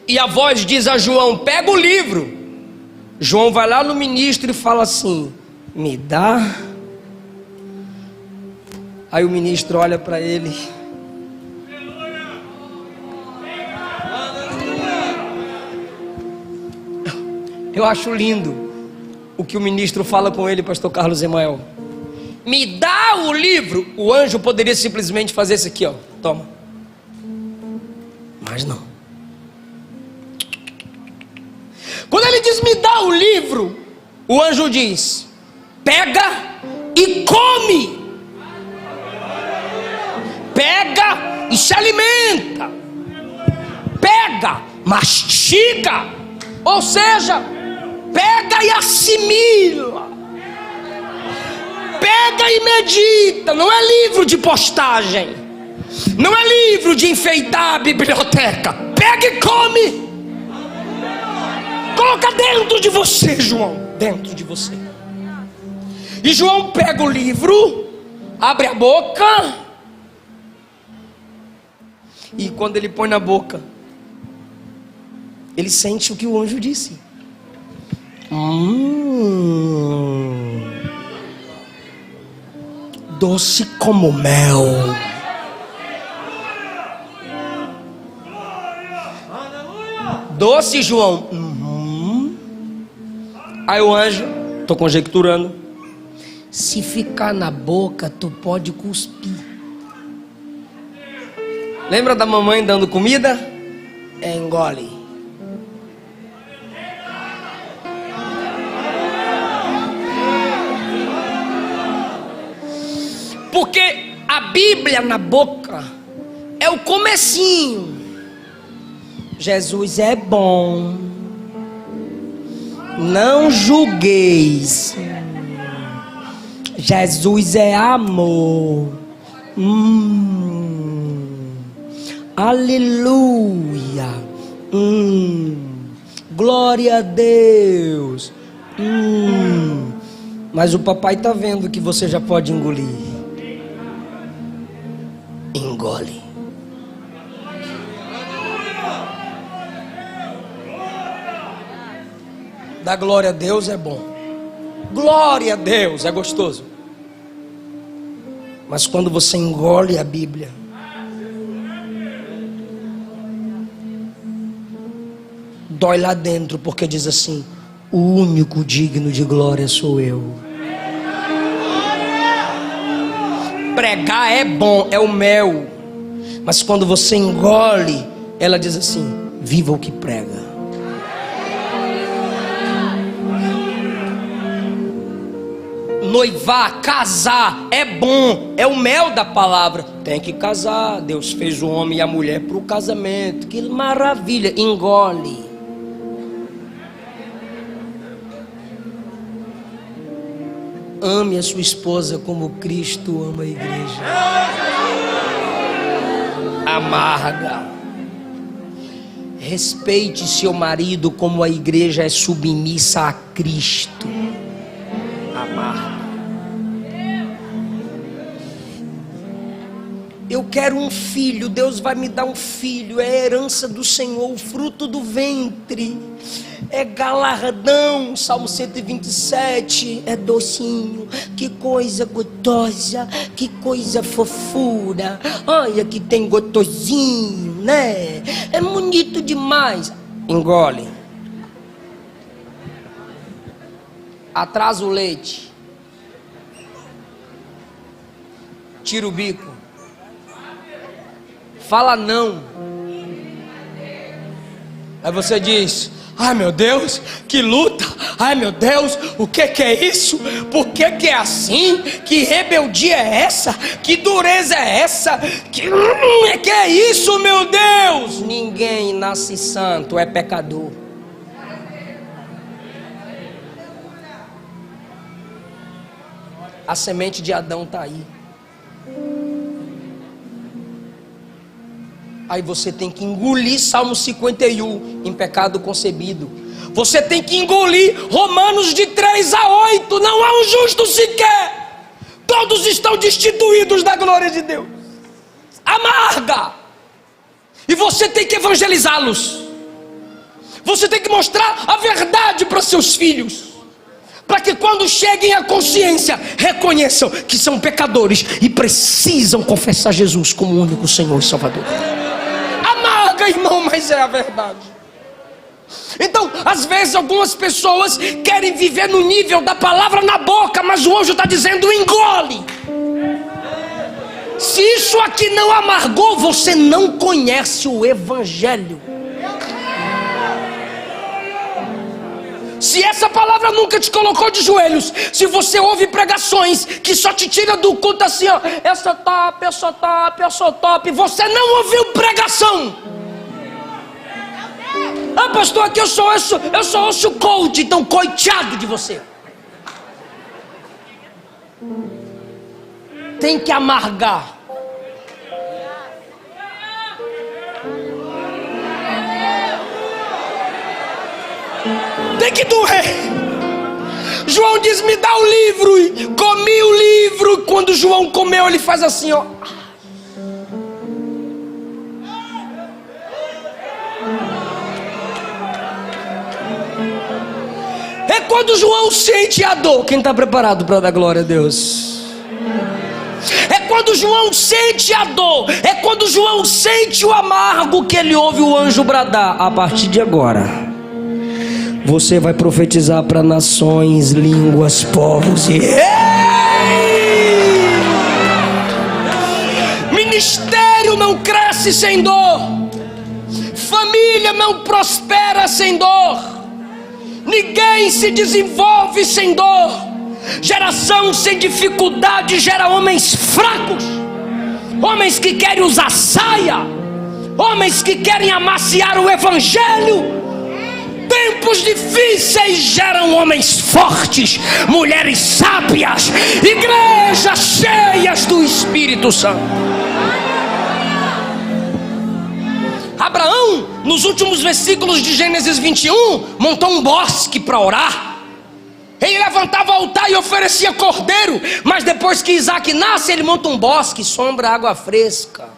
e a voz diz a João: pega o livro. João vai lá no ministro e fala assim: me dá. Aí o ministro olha para ele. Eu acho lindo o que o ministro fala com ele, pastor Carlos Emael. Me dá o livro. O anjo poderia simplesmente fazer isso aqui, ó. Toma. Mas não. Quando ele diz me dá o livro, o anjo diz: pega e come. Pega e se alimenta. Pega, mastiga. Ou seja, pega e assimila. Pega e medita. Não é livro de postagem. Não é livro de enfeitar a biblioteca. Pega e come. Coloca dentro de você, João. Dentro de você. E João pega o livro, abre a boca. E quando ele põe na boca, ele sente o que o anjo disse. Doce como mel. Doce, João. Aí o anjo, estou conjecturando, se ficar na boca, tu pode cuspir. Lembra da mamãe dando comida? Engole. Porque a Bíblia na boca é o comecinho. Jesus é bom. Não julgueis. Jesus é amor. Aleluia. Glória a Deus. Mas o papai está vendo que você já pode engolir. Engole. Dar glória a Deus é bom. Glória a Deus é gostoso. Mas quando você engole a Bíblia, dói lá dentro, porque diz assim: o único digno de glória sou eu. Pregar é bom, é o mel. Mas quando você engole, ela diz assim: viva o que prega. Noivar, casar é bom, é o mel da palavra. Tem que casar. Deus fez o homem e a mulher para o casamento. Que maravilha. Engole. Ame a sua esposa como Cristo ama a igreja. Amarga. Respeite seu marido como a igreja é submissa a Cristo. Amarga. Eu quero um filho, Deus vai me dar um filho. É a herança do Senhor, o fruto do ventre. É galardão, Salmo 127. É docinho, que coisa gostosa, que coisa fofura. Olha que tem gostosinho, né? É bonito demais. Engole. Atrasa o leite. tira o bico. Fala não. Aí você diz: ai meu Deus, que luta. Ai meu Deus, o que é isso? Por que é assim? Que rebeldia é essa? Que dureza é essa? Que é isso, meu Deus? Ninguém nasce santo, é pecador. A semente de Adão está aí. Aí você tem que engolir Salmo 51, em pecado concebido. Você tem que engolir Romanos de 3-8. Não há um justo sequer. Todos estão destituídos da glória de Deus. Amarga. E você tem que evangelizá-los. Você tem que mostrar a verdade para seus filhos, para que quando cheguem à consciência, reconheçam que são pecadores e precisam confessar Jesus como o único Senhor e Salvador. Amarga, irmão, mas é a verdade. Então, às vezes algumas pessoas querem viver no nível da palavra na boca, mas o anjo está dizendo: engole. Se isso aqui não amargou, você não conhece o Evangelho. Se essa palavra nunca te colocou de joelhos, se você ouve pregações que só te tira do culto assim, ó, eu sou top, eu sou top, eu sou top, você não ouviu pregação. Ah, pastor, aqui eu sou osso coach, então coitado de você. Tem que amargar. Tem que doer. João diz: me dá o livro. E comi o livro. Quando João comeu, ele faz assim, ó. É quando João sente a dor. Quem está preparado para dar glória a Deus? É quando João sente a dor. É quando João sente o amargo que ele ouve o anjo bradar: a partir de agora você vai profetizar para nações, línguas, povos e ministério não cresce sem dor. Família não prospera sem dor. Ninguém se desenvolve sem dor. Geração sem dificuldade gera homens fracos, homens que querem usar saia, homens que querem amaciar o Evangelho. Tempos difíceis geram homens fortes, mulheres sábias, igrejas cheias do Espírito Santo. Abraão, nos últimos versículos de Gênesis 21, montou um bosque para orar. Ele levantava o altar e oferecia cordeiro. Mas depois que Isaac nasce, ele monta um bosque, sombra, água fresca.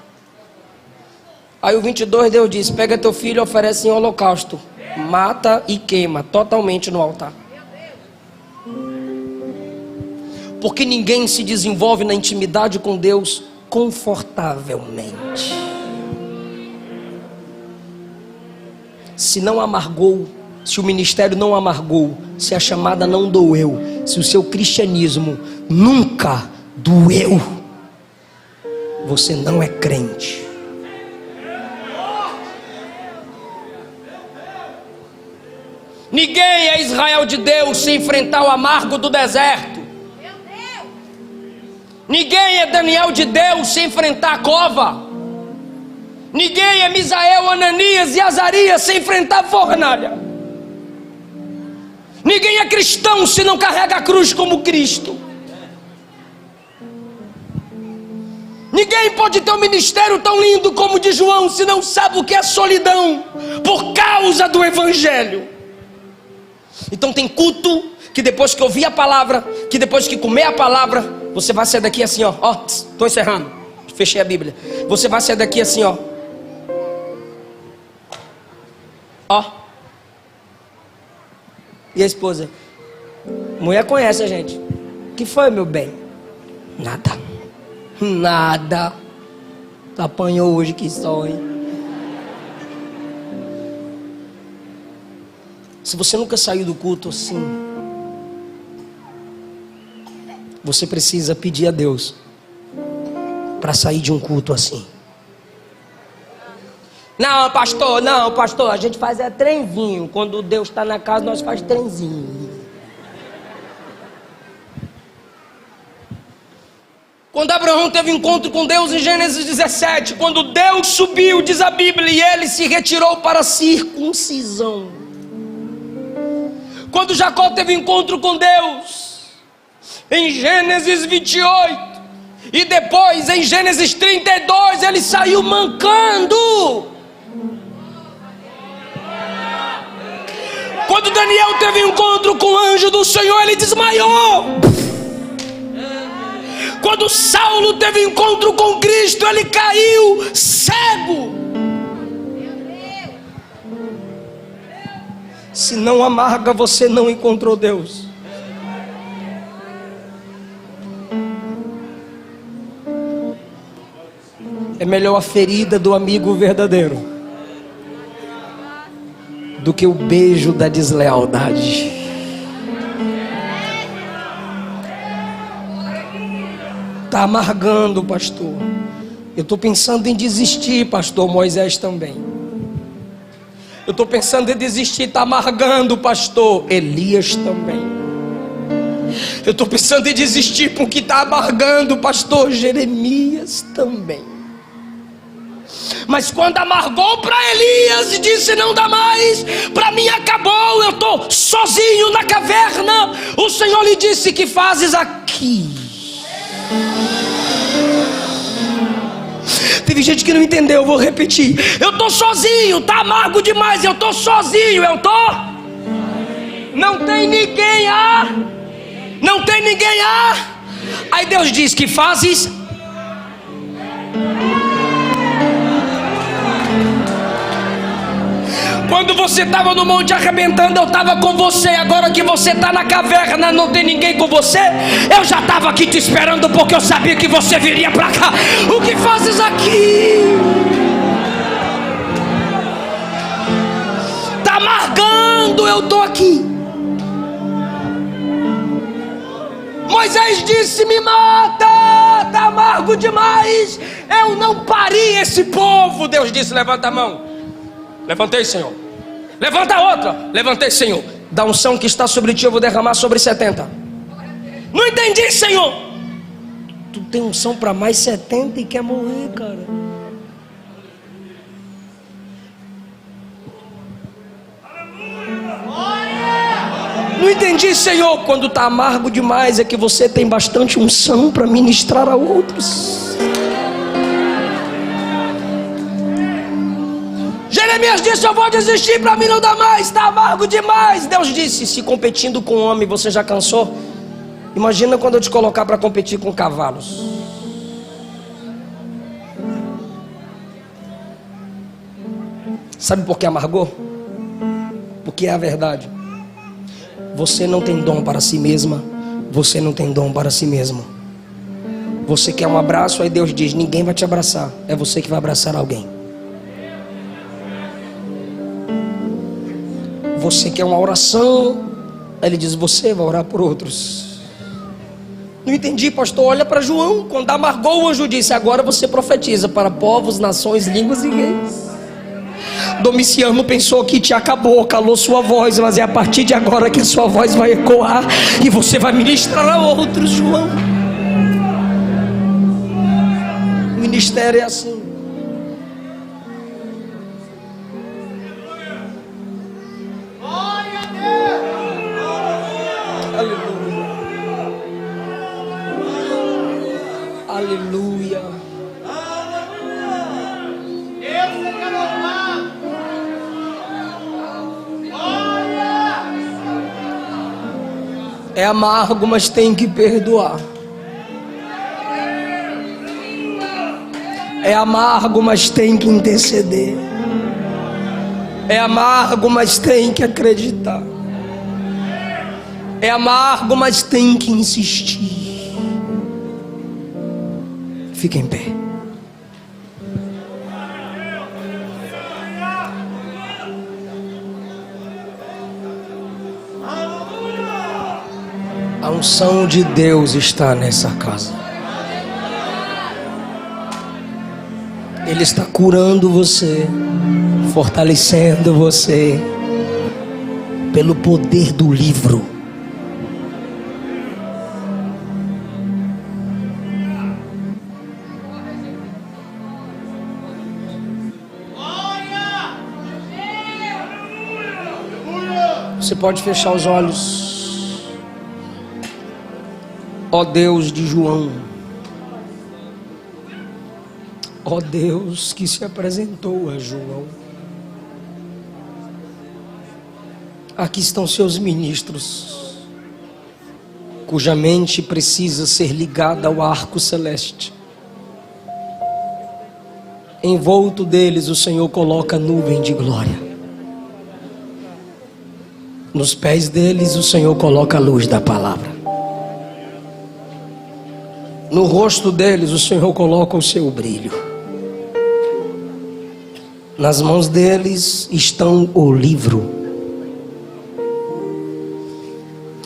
Aí o 22, Deus diz: pega teu filho e oferece em holocausto. Mata e queima totalmente no altar. Porque ninguém se desenvolve na intimidade com Deus confortavelmente. Se não amargou, se o ministério não amargou, se a chamada não doeu, se o seu cristianismo nunca doeu, você não é crente. Ninguém é Israel de Deus se enfrentar o amargo do deserto. Ninguém é Daniel de Deus se enfrentar a cova. Ninguém é Misael, Ananias e Azarias se enfrentar a fornalha. Ninguém é cristão se não carrega a cruz como Cristo. Ninguém pode ter um ministério tão lindo como o de João se não sabe o que é solidão por causa do Evangelho. Então tem culto que depois que ouvir a palavra, que depois que comer a palavra, você vai sair daqui assim, ó. Ó, estou encerrando, fechei a Bíblia. Você vai sair daqui assim, ó. Ó. E a esposa? Mulher conhece a gente. O que foi, meu bem? Nada. Nada. Apanhou hoje que só, hein? Se você nunca saiu do culto assim, você precisa pedir a Deus para sair de um culto assim? Não, pastor, a gente faz trenzinho. Quando Deus está na casa, nós faz trenzinho. Quando Abraão teve encontro com Deus em Gênesis 17, quando Deus subiu, diz a Bíblia, e ele se retirou para a circuncisão. Quando Jacó teve encontro com Deus, em Gênesis 28, e depois em Gênesis 32, ele saiu mancando. Quando Daniel teve encontro com o anjo do Senhor, ele desmaiou. Quando Saulo teve encontro com Cristo, ele caiu cego. Se não amarga, você não encontrou Deus. É melhor a ferida do amigo verdadeiro do que o beijo da deslealdade. Está amargando, pastor. Eu estou pensando em desistir, pastor. Moisés também. Eu estou pensando em desistir. Está amargando, pastor. Elias também. Eu estou pensando em desistir porque está amargando, pastor. Jeremias também. Mas quando amargou para Elias e disse não dá mais, para mim acabou, eu estou sozinho na caverna, o Senhor lhe disse: que fazes aqui? Teve gente que não entendeu, eu vou repetir. Eu estou sozinho, está amargo demais, eu estou sozinho, não tem ninguém, não tem ninguém, Aí Deus diz: que fazes? Quando você estava no monte arrebentando, eu estava com você. Agora que você está na caverna, não tem ninguém com você, eu já estava aqui te esperando, porque eu sabia que você viria para cá. O que fazes aqui? Está amargando, eu estou aqui. Moisés disse: me mata, está amargo demais, eu não pari esse povo. Deus disse: levanta a mão. Levantei, Senhor. Levanta a outra. Levantei, Senhor. Da unção que está sobre ti eu vou derramar sobre 70. Não entendi, Senhor. Tu tem unção para mais 70 e quer morrer, cara. Não entendi, Senhor. Quando está amargo demais é que você tem bastante unção para ministrar a outros. Jeremias disse: eu vou desistir, para mim não dá mais, está amargo demais. Deus disse: se competindo com homem você já cansou, imagina quando eu te colocar para competir com cavalos. Sabe por que amargou? Porque é a verdade. Você não tem dom para si mesma, você não tem dom para si mesmo. Você quer um abraço, aí Deus diz: ninguém vai te abraçar, é você que vai abraçar alguém. Você quer uma oração, aí ele diz: você vai orar por outros. Não entendi, pastor. Olha para João. Quando amargou, o anjo disse: agora você profetiza para povos, nações, línguas e reis. Domiciano pensou que te acabou, calou sua voz, mas é a partir de agora que a sua voz vai ecoar e você vai ministrar a outros, João. O ministério é assim. Aleluia. É amargo, mas tem que perdoar. É amargo, mas tem que interceder. É amargo, mas tem que acreditar. É amargo, mas tem que insistir. Fique em pé. A unção de Deus está nessa casa. Ele está curando você, fortalecendo você, pelo poder do livro. Você pode fechar os olhos. Ó Deus de João, ó Deus que se apresentou a João, aqui estão seus ministros, cuja mente precisa ser ligada ao arco celeste. Envolto deles o Senhor coloca nuvem de glória. Nos pés deles o Senhor coloca a luz da palavra. No rosto deles o Senhor coloca o seu brilho. Nas mãos deles estão o livro.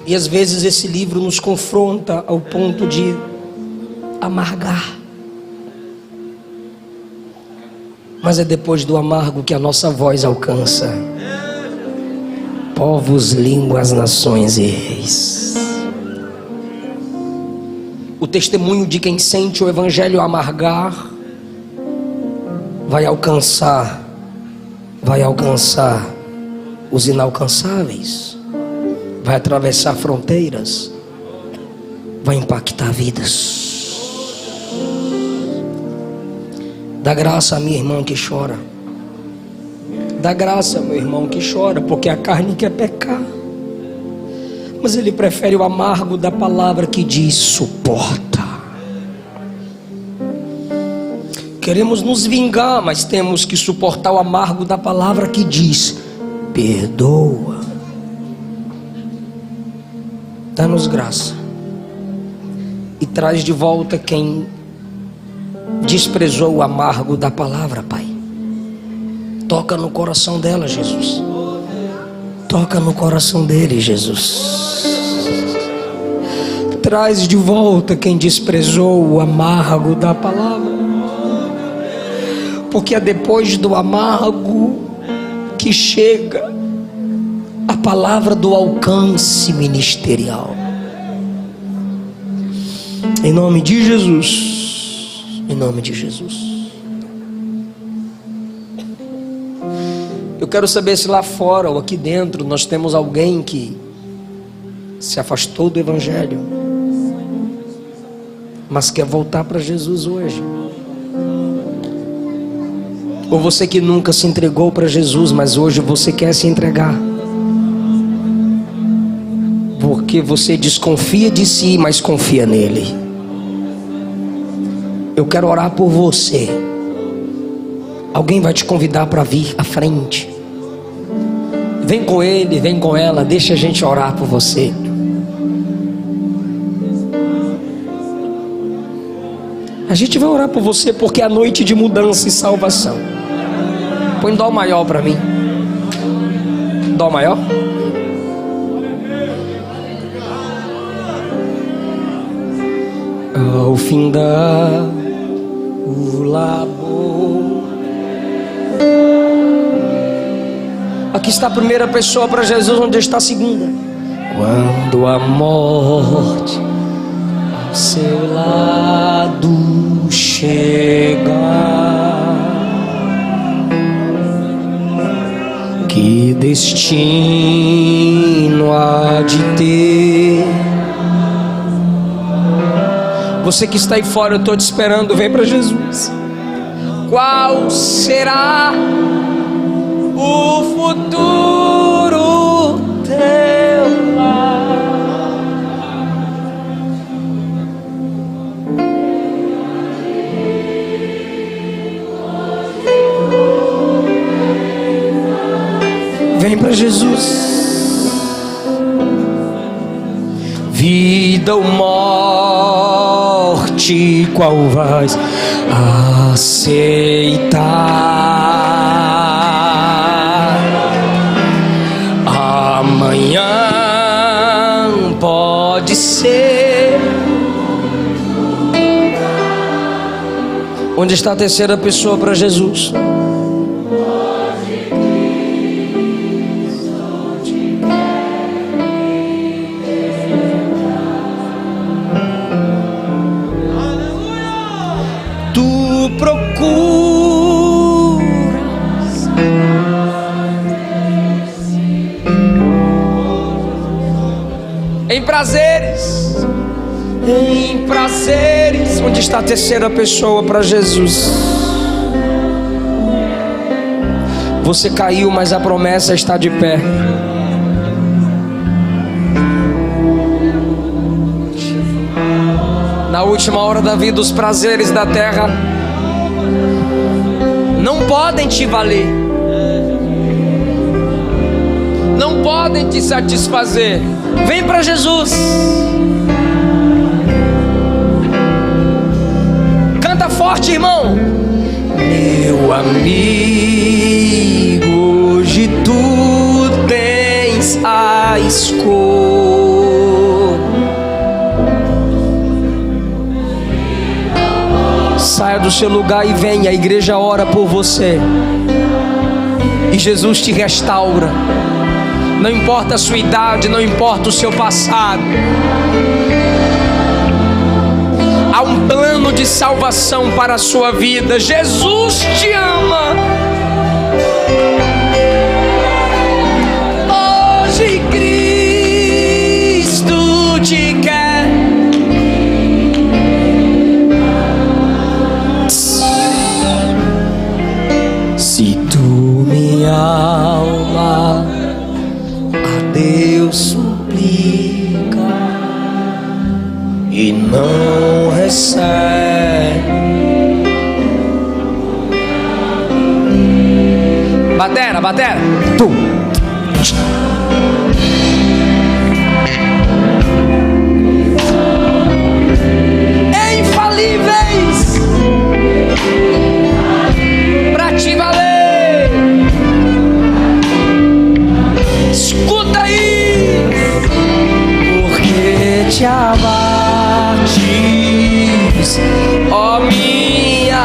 E às vezes esse livro nos confronta ao ponto de amargar. Mas é depois do amargo que a nossa voz alcança povos, línguas, nações e reis. O testemunho de quem sente o evangelho amargar vai alcançar os inalcançáveis, vai atravessar fronteiras, vai impactar vidas. Dá graça à minha irmã que chora. Dá graça, meu irmão que chora, porque a carne quer pecar, mas ele prefere o amargo da palavra que diz suporta. Queremos nos vingar, mas temos que suportar o amargo da palavra que diz perdoa. Dá-nos graça e traz de volta quem desprezou o amargo da palavra, Pai. Toca no coração dela, Jesus. Toca no coração dele, Jesus. Traz de volta quem desprezou o amargo da palavra. Porque é depois do amargo que chega a palavra do alcance ministerial. Em nome de Jesus. Em nome de Jesus. Eu quero saber se lá fora ou aqui dentro nós temos alguém que se afastou do evangelho, mas quer voltar para Jesus hoje. Ou você que nunca se entregou para Jesus, mas hoje você quer se entregar. Porque você desconfia de si, mas confia nele. Eu quero orar por você. Alguém vai te convidar para vir à frente. Vem com ele, vem com ela, deixa a gente orar por você. A gente vai orar por você porque é a noite de mudança e salvação. Põe dó maior para mim. Dó maior. Ao findar o labor. Aqui está a primeira pessoa para Jesus, onde está a segunda. Quando a morte ao seu lado chegar, que destino há de ter? Você que está aí fora, eu estou te esperando, vem para Jesus. Qual será o futuro teu lar? Vem para Jesus. Vida ou morte, qual vais aceitar? Amanhã pode ser Onde está a terceira pessoa para Jesus? Tu procuras em prazeres, onde está a terceira pessoa para Jesus? Você caiu, mas a promessa está de pé. Na última hora da vida, os prazeres da terra não podem te valer, não podem te satisfazer. Vem para Jesus. Canta forte, irmão. Meu amigo, hoje tu tens a escolha. Saia do seu lugar e venha. A igreja ora por você e Jesus te restaura. Não importa a sua idade, não importa o seu passado. Há um plano de salvação para a sua vida. Jesus te ama. Hoje Cristo te quer. Se tu, minha alma, a Deus suplica e não recebe. Batera, batera. Infalíveis pra te valer. Escuta aí, porque te abates, ó minha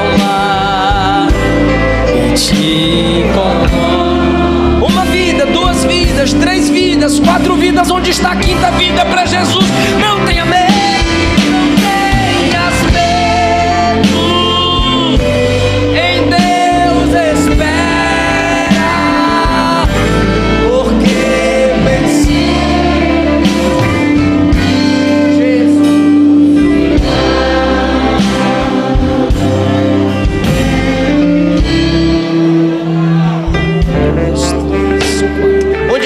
alma, e te incomoda. Uma vida, duas vidas, três vidas, quatro vidas. Onde está a quinta vida para Jesus? Não tenha medo.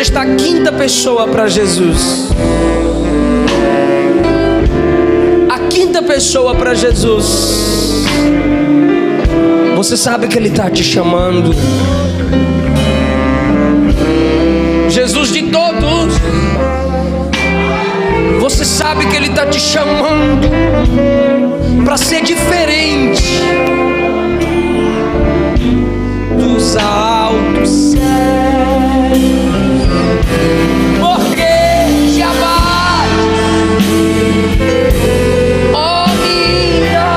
Está a quinta pessoa para Jesus. A quinta pessoa para Jesus. Você sabe que Ele está te chamando. Jesus de todos. Você sabe que Ele está te chamando para ser diferente dos altos céus. Porque te abates, ó minha.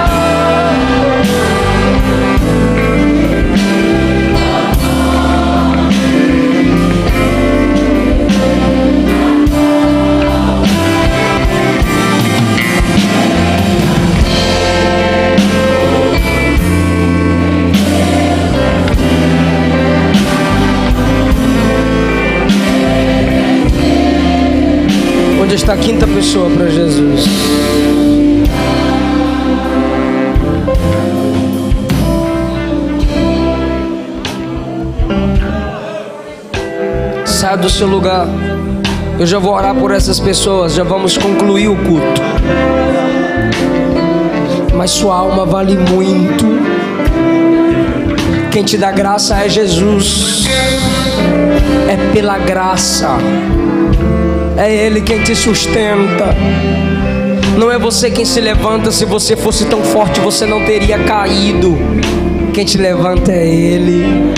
Onde está a quinta pessoa para Jesus? Saia do seu lugar. Eu já vou orar por essas pessoas. Já vamos concluir o culto. Mas sua alma vale muito. Quem te dá graça é Jesus. É pela graça. É Ele quem te sustenta. Não é você quem se levanta. Se você fosse tão forte, você não teria caído. Quem te levanta é Ele.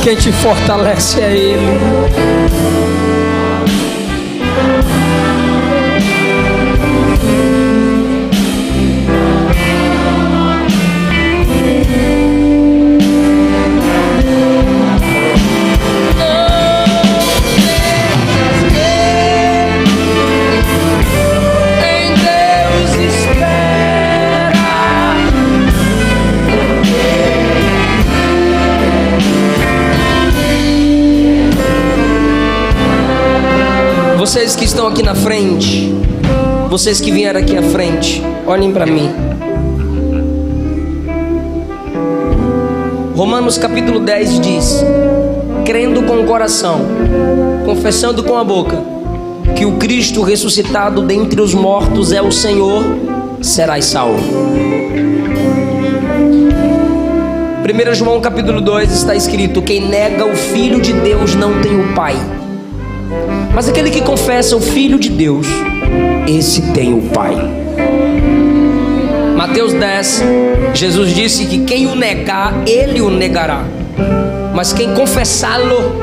Quem te fortalece é Ele. Vocês que estão aqui na frente, vocês que vieram aqui à frente, olhem para mim. Romanos capítulo 10 diz: crendo com o coração, confessando com a boca, que o Cristo ressuscitado dentre os mortos é o Senhor, serás salvo. 1 João capítulo 2 está escrito: quem nega o Filho de Deus não tem o Pai, mas aquele que confessa o Filho de Deus, esse tem o Pai. Mateus 10, Jesus disse que quem o negar, ele o negará, mas quem confessá-lo,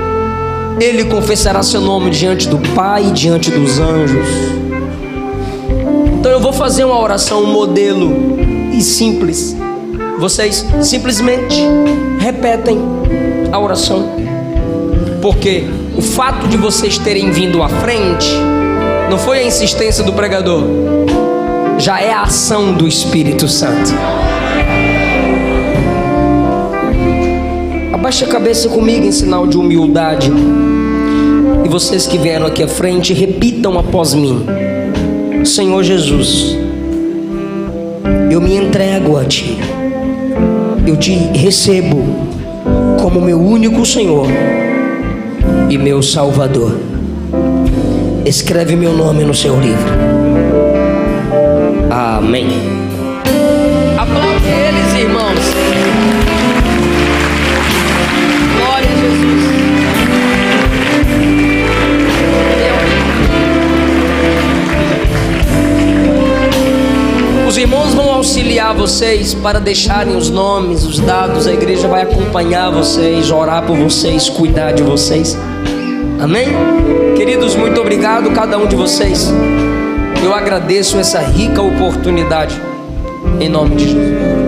ele confessará seu nome diante do Pai e diante dos anjos. Então eu vou fazer uma oração, um modelo e simples. Vocês simplesmente repetem a oração, porque o fato de vocês terem vindo à frente não foi a insistência do pregador, já é a ação do Espírito Santo. Abaixe a cabeça comigo em sinal de humildade. E vocês que vieram aqui à frente, repitam após mim: Senhor Jesus, eu me entrego a Ti, eu Te recebo como meu único Senhor e meu Salvador. Escreve meu nome no Seu livro. Amém. Aplaude eles, irmãos. Glória a Jesus. Os irmãos vão auxiliar vocês para deixarem os nomes, os dados. A igreja vai acompanhar vocês, orar por vocês, cuidar de vocês. Amém? Queridos, muito obrigado cada um de vocês. Eu agradeço essa rica oportunidade, em nome de Jesus.